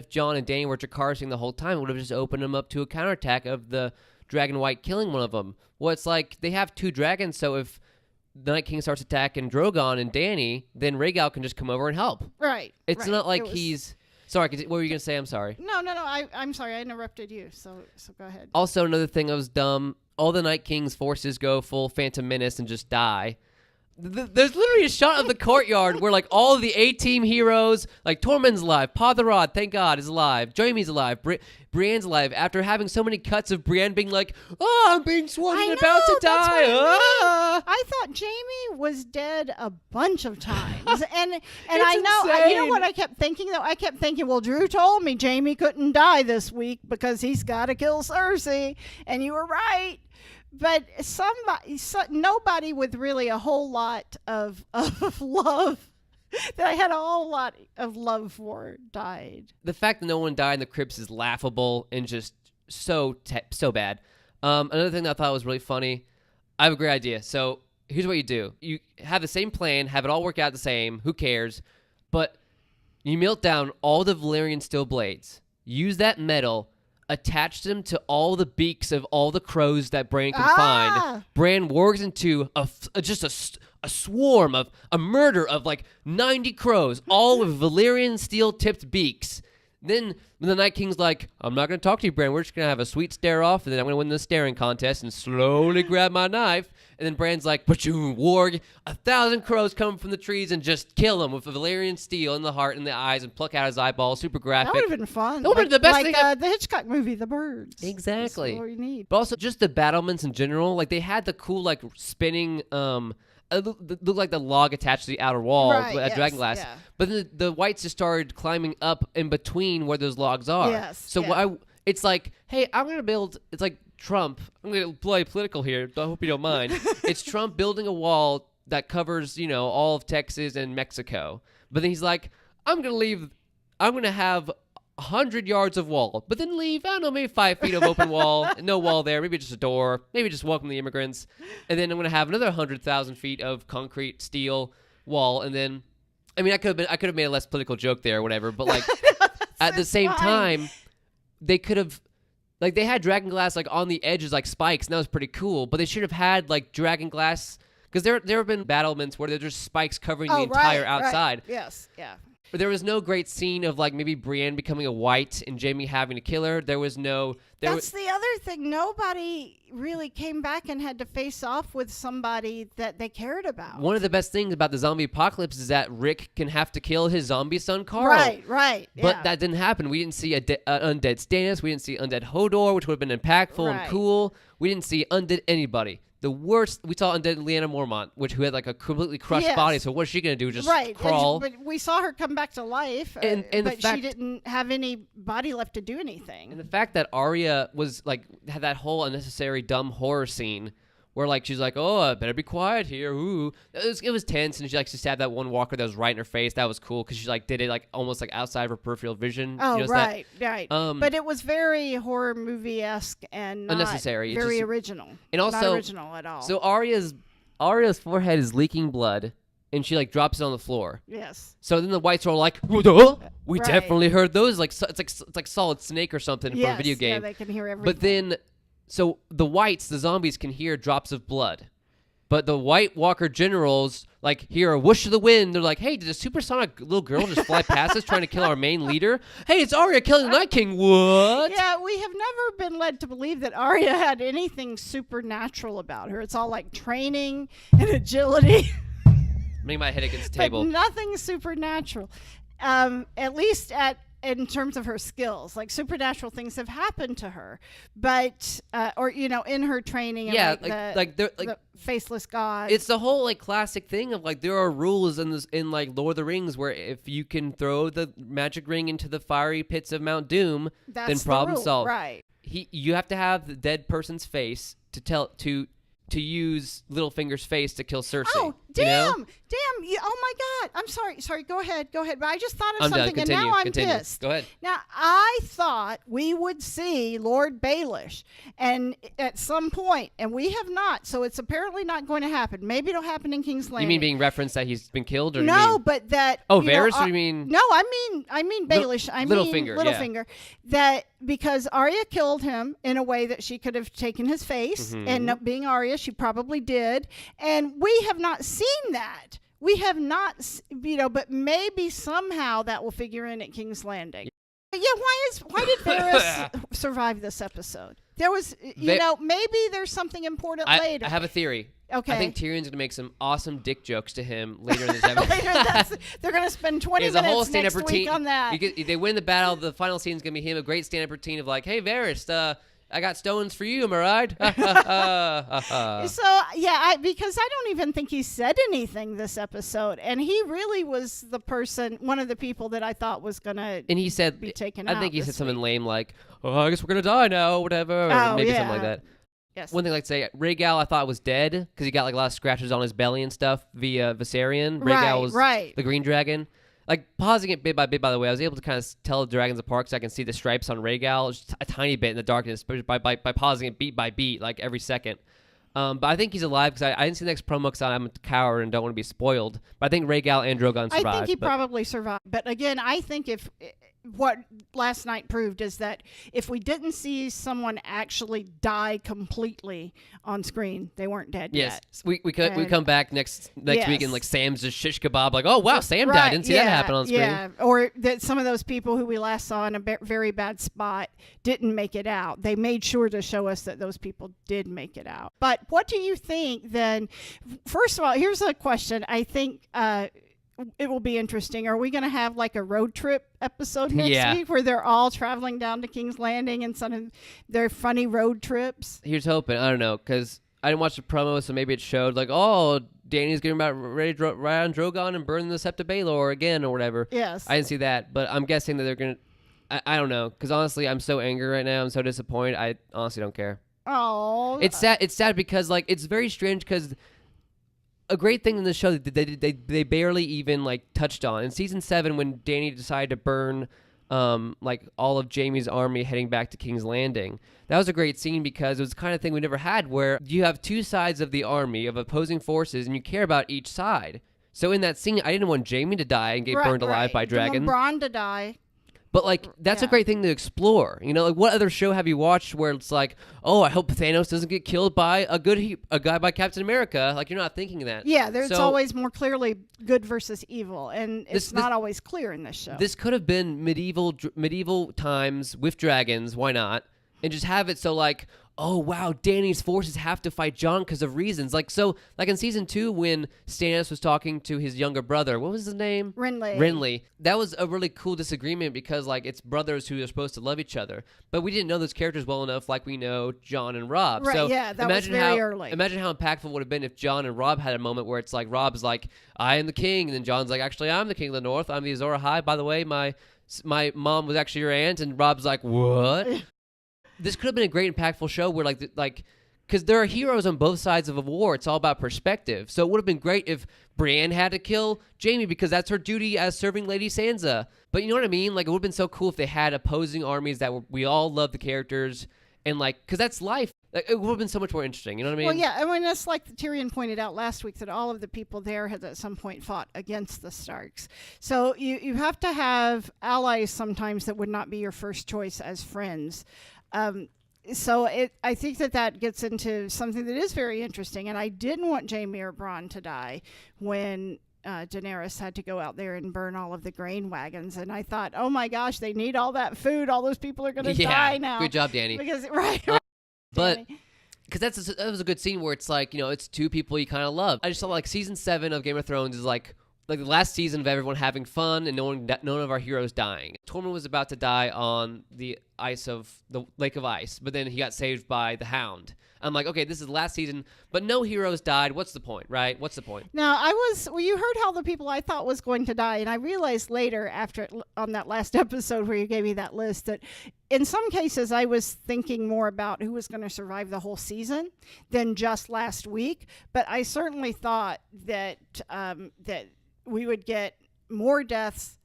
Jon and Dany were Jacarsing the whole time, it would have just opened them up to a counterattack of the Dragon White killing one of them. Well, it's like they have 2 dragons, so if the Night King starts attacking Drogon and Dany, then Rhaegal can just come over and help. Right. It's not like he's... Sorry, what were you going to say? I'm sorry. No. I'm sorry. I interrupted you, so go ahead. Also, another thing that was dumb, all the Night King's forces go full Phantom Menace and just die. There's literally a shot of the courtyard where, like, all of the A-Team heroes, like, Tormund's alive, Paw the Rod, thank God, is alive, Jaime's alive, Brienne's alive, after having so many cuts of Brienne being like, I'm being sworn and about to die. I thought Jaime was dead a bunch of times. And I know, you know what I kept thinking, though? I kept thinking, well, Drew told me Jaime couldn't die this week because he's got to kill Cersei. And you were right. But nobody with really a whole lot of love that I had a whole lot of love for died. The fact that no one died in the crypts is laughable and just so bad. Another thing that I thought was really funny, I have a great idea. So here's what you do. You have the same plan, have it all work out the same, who cares, but you melt down all the Valyrian steel blades, use that metal, attach them to all the beaks of all the crows that Bran can find. Bran wargs into a swarm of a murder of like 90 crows, all with Valyrian steel-tipped beaks. Then the Night King's like, I'm not going to talk to you, Bran. We're just going to have a sweet stare off, and then I'm going to win the staring contest and slowly grab my knife. And then Bran's like, warg, 1,000 crows come from the trees and just kill him with a Valyrian steel in the heart and the eyes and pluck out his eyeballs. Super graphic. That would have been fun. That would have been the best thing. Like the Hitchcock movie, The Birds. Exactly. That's all you need. But also just the battlements in general. Like they had the cool like spinning it looked like the log attached to the outer wall at Dragonglass. Yeah. But then the whites just started climbing up in between where those logs are. Yes. So it's like, hey, I'm going to build, it's like Trump. I'm going to play political here. I hope you don't mind. It's Trump building a wall that covers, all of Texas and Mexico. But then he's like, I'm going to have 100 yards of wall, but then leave, I don't know, maybe 5 feet of open wall, no wall there, maybe just a door, maybe just welcome the immigrants, and then I'm going to have another 100,000 feet of concrete steel wall, and then, I could have made a less political joke there or whatever, but like, at the same time, they could have, like, they had Dragonglass like on the edges like spikes, and that was pretty cool, but they should have had like Dragonglass, because there have been battlements where there's just spikes covering the entire outside. Right. Yes, yeah. But there was no great scene of like maybe Brienne becoming a white and Jaime having to kill her. There was no. That's the other thing. Nobody really came back and had to face off with somebody that they cared about. One of the best things about the zombie apocalypse is that Rick can have to kill his zombie son Carl. Right. But that didn't happen. We didn't see undead Stannis. We didn't see undead Hodor, which would have been impactful and cool. We didn't see undead anybody. The worst, we saw undead Lyanna Mormont, who had like a completely crushed body. So what's she going to do? Just crawl? But we saw her come back to life, but she didn't have any body left to do anything. And the fact that Arya was like had that whole unnecessary dumb horror scene where like she's like, oh, I better be quiet here. Ooh, it was tense, and she stabbed that one walker that was right in her face. That was cool because she like did it like almost like outside of her peripheral vision. Oh, right. But it was very horror movie-esque and not unnecessary, very original, and also not original at all. So Arya's forehead is leaking blood, and she like drops it on the floor. Yes. So then the whites are all like, we definitely heard those. Like it's like Solid Snake or something from a video game. Yeah, they can hear everything. But then. So the whites, the zombies, can hear drops of blood. But the White Walker generals, like, hear a whoosh of the wind. They're like, hey, did a supersonic little girl just fly past us trying to kill our main leader? Hey, it's Arya killing the Night King. What? Yeah, we have never been led to believe that Arya had anything supernatural about her. It's all like training and agility. Bring my head against the table. But nothing supernatural. At least at in terms of her skills, like supernatural things have happened to her, but or in her training, and the faceless god. It's the whole like classic thing of like there are rules in like Lord of the Rings where if you can throw the magic ring into the fiery pits of Mount Doom, then problem solved. Right. You have to have the dead person's face to use Littlefinger's face to kill Cersei. Oh, damn. Oh, my God. I'm sorry. Go ahead. But I just thought of something, and now I'm pissed. Go ahead. Now, I thought we would see Lord Baelish and at some point, and we have not, so it's apparently not going to happen. Maybe it'll happen in King's Landing. You mean being referenced that he's been killed? Or no, but that... Oh, Varys, or you mean... No, I mean Baelish. Littlefinger. That because Arya killed him in a way that she could have taken his face, and being Arya, she probably did, and we have not seen that. We have not, but maybe somehow that will figure in at King's Landing. Yeah, why did Varys survive this episode? There was, maybe there's something important later. I have a theory. Okay. I think Tyrion's going to make some awesome dick jokes to him later in this episode. They're going to spend 20 minutes next week on that. They win the battle. The final scene is going to be him, a great stand-up routine of like, hey, Varys, I got stones for you, am I right? So, yeah, because I don't even think he said anything this episode. And he really was one of the people that I thought was going to be taken out. I think he said something lame like, oh, I guess we're going to die now, whatever. Or maybe something like that. Yes. One thing I'd like to say, Rhaegal I thought was dead because he got like a lot of scratches on his belly and stuff via Viserion. Rhaegal was the green dragon. Like, pausing it bit by bit, by the way, I was able to kind of tell the dragons apart because I can see the stripes on Rhaegal just a tiny bit in the darkness by pausing it beat by beat, like every second. But I think he's alive because I didn't see the next promo because I'm a coward and don't want to be spoiled. But I think Rhaegal and Drogon survived. I think he probably survived. But again, I think what last night proved is that if we didn't see someone actually die completely on screen, they weren't dead yet. Yes, we come back next week and like Sam's just shish kebab, like, oh wow, Sam died. Didn't see that happen on screen. Yeah, or that some of those people who we last saw in a very bad spot didn't make it out. They made sure to show us that those people did make it out. But what do you think then? First of all, here's a question. I think it will be interesting. Are we going to have like a road trip episode next week where they're all traveling down to King's Landing and some of their funny road trips? Here's hoping. I don't know, because I didn't watch the promo, so maybe it showed like, oh, Dany's getting ready to ride on Drogon and burn the Sept of Baelor again or whatever. Yes. I didn't see that, but I'm guessing that they're going to... I don't know, because honestly, I'm so angry right now. I'm so disappointed. I honestly don't care. Oh. It's sad because like it's very strange because... A great thing in the show that they barely even like touched on in season 7 when Dany decided to burn like all of Jaime's army heading back to King's Landing. That was a great scene because it was the kind of thing we never had where you have two sides of the army of opposing forces and you care about each side. So in that scene, I didn't want Jaime to die and get burned alive by dragons. Bronn to die. But, like, that's a great thing to explore. You know, like, what other show have you watched where it's like, oh, I hope Thanos doesn't get killed by a guy by Captain America? Like, you're not thinking that. Yeah, there's always more clearly good versus evil, and it's not always clear in this show. This could have been medieval times with dragons. Why not? And just have it so, like, oh, wow, Dany's forces have to fight Jon because of reasons. Like in season 2 when Stannis was talking to his younger brother, what was his name? Renly. That was a really cool disagreement because, like, it's brothers who are supposed to love each other. But we didn't know those characters well enough like we know Jon and Robb. Right, so yeah, that was very early. Imagine how impactful it would have been if Jon and Robb had a moment where it's like Robb's like, I am the king, and then Jon's like, actually, I'm the king of the North. I'm the Azor Ahai. By the way, my mom was actually your aunt, and Robb's like, what? This could have been a great impactful show where like because there are heroes on both sides of a war. It's all about perspective. So it would have been great if Brienne had to kill Jaime because that's her duty as serving Lady Sansa. But you know what I mean? Like, it would have been so cool if they had opposing armies that we all love the characters and like, because that's life. Like, it would have been so much more interesting. You know what I mean? Well, yeah. I mean, that's like Tyrion pointed out last week that all of the people there had at some point fought against the Starks. So you have to have allies sometimes that would not be your first choice as friends. So I think that gets into something that is very interesting. And I didn't want Jaime or Bronn to die when Daenerys had to go out there and burn all of the grain wagons. And I thought, oh my gosh, they need all that food. All those people are going to die now. Good job, Dany. Because right. But because that was a good scene where it's like, you know, it's two people you kind of love. I just thought like season 7 of Game of Thrones is like like the last season of everyone having fun and none of our heroes dying. Tormund was about to die on the Lake of Ice, but then he got saved by the Hound. I'm like, okay, this is the last season, but no heroes died. What's the point, right? What's the point? Now, you heard how the people I thought was going to die, and I realized later on that last episode where you gave me that list that in some cases I was thinking more about who was going to survive the whole season than just last week, but I certainly thought that that we would get more deaths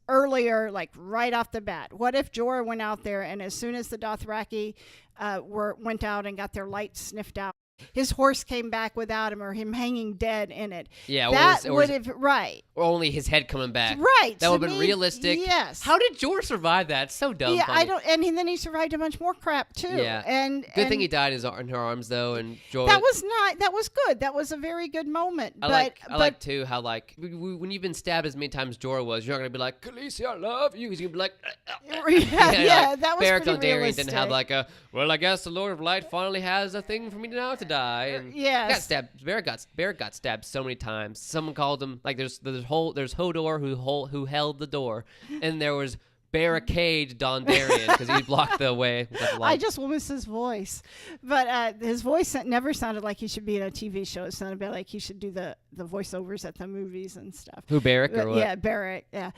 earlier, like right off the bat. What if Jorah went out there and as soon as the Dothraki went out and got their lights sniffed out, his horse came back without him or him hanging dead in it? Yeah, that would have, right. Or only his head coming back. Right. That would have been realistic. Yes. How did Jorah survive that? It's so dumb. Yeah, funny. and then he survived a bunch more crap too. Yeah. Good thing he died in her arms though, and Jorah. That was good. That was a very good moment. I like too how like when you've been stabbed as many times as Jorah was, you're not gonna be like, Khaleesi, I love you. He's gonna be like, yeah, that was Beric pretty realistic. didn't have like a, well, I guess the Lord of Light finally has a thing for me now to die. And got stabbed. Beric got stabbed so many times. Someone called him like there's Hodor who held the door, and there was barricade Dondarrion because he blocked the way. I just will miss his voice, but his voice never sounded like he should be in a TV show. It sounded a bit like he should do the voiceovers at the movies and stuff. Who, Beric or what? Yeah, Beric. Yeah,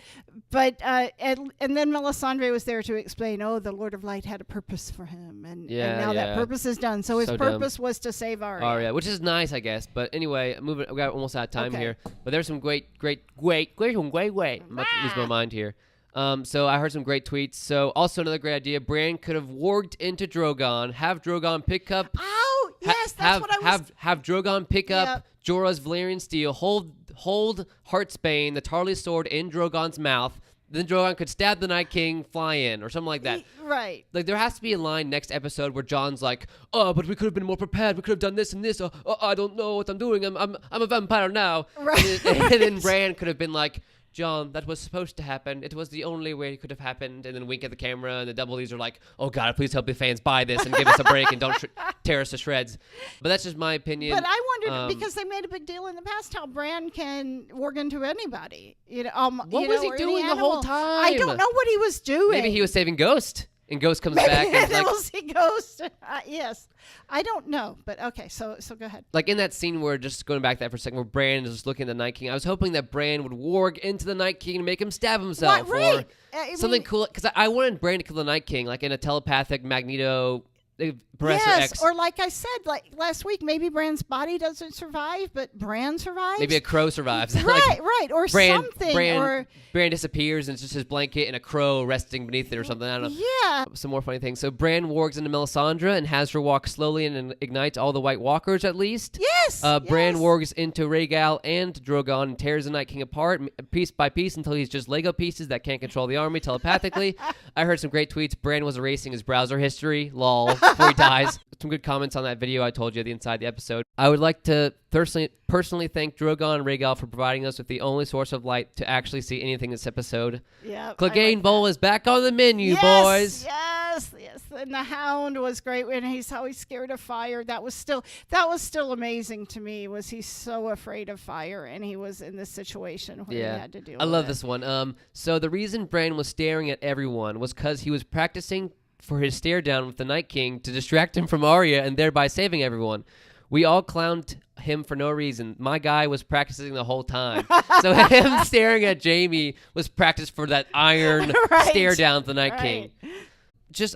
but and then Melisandre was there to explain. Oh, the Lord of Light had a purpose for him, and now that purpose is done. So his purpose was to save Arya. Arya, which is nice, I guess. But anyway, moving. We got almost out of time here. But there's some great. I'm about to lose my mind here. So I heard some great tweets. So also another great idea. Bran could have warged into Drogon, have Drogon pick up. Oh, yes, that's what I was. Have Drogon pick up Jorah's Valyrian steel, hold Heartsbane, the Tarly sword in Drogon's mouth. Then Drogon could stab the Night King, fly in, or something like that. Right. Like there has to be a line next episode where Jon's like, "Oh, but we could have been more prepared. We could have done this and this. Oh, I don't know what I'm doing. I'm a vampire now." Right. And then Bran could have been like, "Jon, that was supposed to happen. It was the only way it could have happened." And then wink at the camera, and the double E's are like, "Oh God, please help the fans buy this and give us a break and don't tear us to shreds." But that's just my opinion. But I wondered because they made a big deal in the past how Bran can warg into anybody. What was he doing the whole time? I don't know what he was doing. Maybe he was saving Ghost. And Ghost comes back and like, we'll see Ghost. Yes. I don't know, but okay, so go ahead. Like in that scene where, just going back to that for a second, where Bran is just looking at the Night King, I was hoping that Bran would warg into the Night King and make him stab himself. Right. Or something cool. Because I wanted Bran to kill the Night King, like in a telepathic Magneto Professor X. Or like I said, like last week, maybe Bran's body doesn't survive, but Bran survives. Maybe a crow survives. Right, or something. Bran disappears and it's just his blanket and a crow resting beneath it or something. I don't know. Yeah. Some more funny things. So Bran wargs into Melisandre and has her walk slowly and ignites all the White Walkers at least. Yes. Bran wargs into Rhaegal and Drogon and tears the Night King apart piece by piece until he's just Lego pieces that can't control the army telepathically. I heard some great tweets. Bran was erasing his browser history, lol, before he dies. Some good comments on that video I told you at the inside the episode. I would like to personally thank Drogon and Rhaegal for providing us with the only source of light to actually see anything this episode. Yeah. Clegane Bowl is back on the menu, boys. Yes. And the Hound was great when he's scared of fire. That was still amazing to me. Was he so afraid of fire and he was in this situation where he had to deal with it. I love this one. So the reason Bran was staring at everyone was because he was practicing for his stare down with the Night King to distract him from Arya and thereby saving everyone. We all clowned him for no reason. My guy was practicing the whole time. So him staring at Jaime was practice for that iron stare down with the Night King.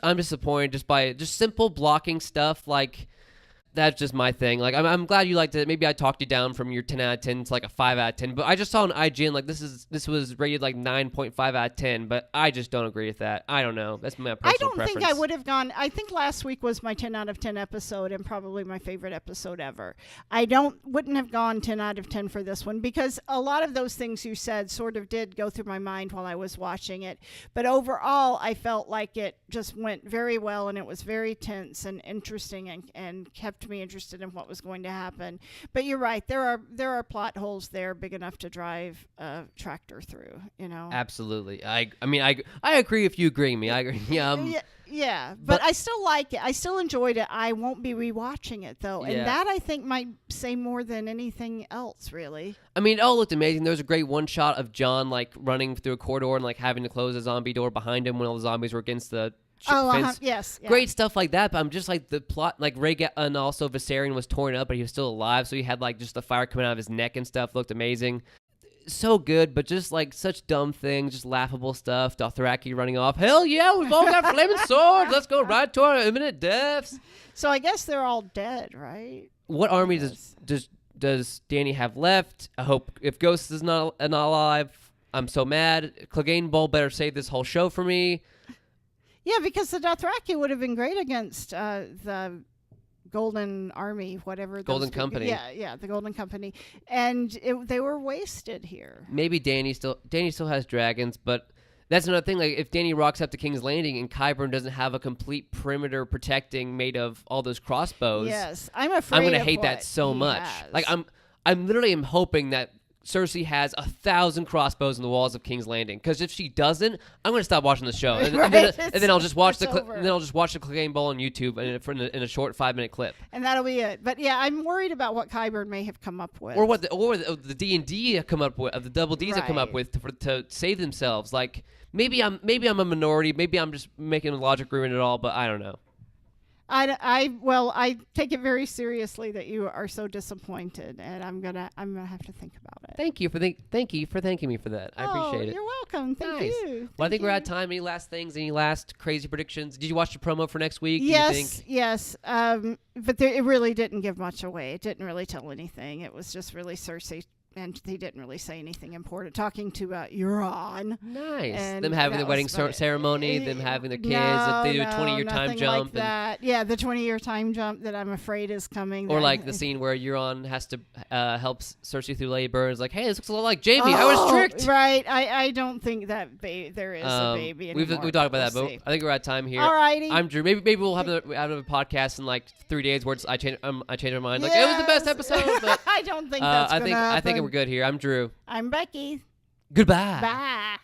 I'm disappointed just by simple blocking stuff like that's just my thing. Like, I'm glad you liked it. Maybe I talked you down from your 10 out of 10 to like a 5 out of 10. But I just saw on IGN like this was rated like 9.5 out of 10. But I just don't agree with that. I don't know. That's my personal preference. I don't think I would have gone. I think last week was my 10 out of 10 episode and probably my favorite episode ever. I wouldn't have gone 10 out of 10 for this one because a lot of those things you said sort of did go through my mind while I was watching it. But overall, I felt like it just went very well and it was very tense and interesting and kept kept me interested in what was going to happen. But you're right. There are plot holes there big enough to drive a tractor through. Absolutely. I mean, I agree if you agree with me. I agree. Yeah, but I still like it. I still enjoyed it. I won't be rewatching it though, and that I think might say more than anything else, really. I mean, it all looked amazing. There was a great one shot of John like running through a corridor and like having to close a zombie door behind him when all the zombies were against the fence. Yes, yeah. Great stuff like that. But I'm just like the plot, like and also Viserion was torn up, but he was still alive, so he had like just the fire coming out of his neck and stuff. Looked amazing. So good, but just like such dumb things, just laughable stuff. Dothraki running off. Hell yeah, we've all got flaming swords. Let's go right to our imminent deaths. So I guess they're all dead, right? What army does Dany have left? I hope if Ghost is not alive, I'm so mad. Clegane Bowl better save this whole show for me. Yeah, because the Dothraki would have been great against the Golden Army, whatever. Golden Company. Yeah, the Golden Company. And they were wasted here. Maybe Dany still has dragons, but that's another thing. Like if Dany rocks up to King's Landing and Qyburn doesn't have a complete perimeter protecting made of all those crossbows. Yes, I'm afraid I'm going to hate that so much. Has. Like I'm literally hoping that Cersei has 1,000 crossbows in the walls of King's Landing, because if she doesn't, I'm going to stop watching the show, and then I'll just watch the Clegane Bowl on YouTube in a short 5-minute clip, and that'll be it. But yeah, I'm worried about what Qyburn may have come up with, or what the D&D have come up with, the Double Ds have come up with to save themselves. Like maybe I'm a minority, maybe I'm just making a logic ruin it all, but I don't know. I take it very seriously that you are so disappointed, and I'm gonna have to think about it. Thank you for thanking me for that. I appreciate it. You're welcome. Thank you. Well, I think we're out of time. Any last things? Any last crazy predictions? Did you watch the promo for next week? Yes. But it really didn't give much away. It didn't really tell anything. It was just really Cersei. And he didn't really say anything important. Talking to Euron. Nice. Them having the wedding ceremony, them having their kids. They do a 20-year time jump. Like that. Yeah, the 20-year time jump that I'm afraid is coming. Or like the scene where Euron has to help Cersei through labor. It's like, hey, this looks a lot like Jaime. I was tricked. Right. I don't think that there is a baby anymore. We've talked about that, but I think we're out of time here. Alrighty. I'm Drew. Maybe we'll have another podcast in like 3 days where I change my mind. Like, it was the best episode. But I don't think that's going to happen. I think we're good here. I'm Drew. I'm Becky. Goodbye. Bye.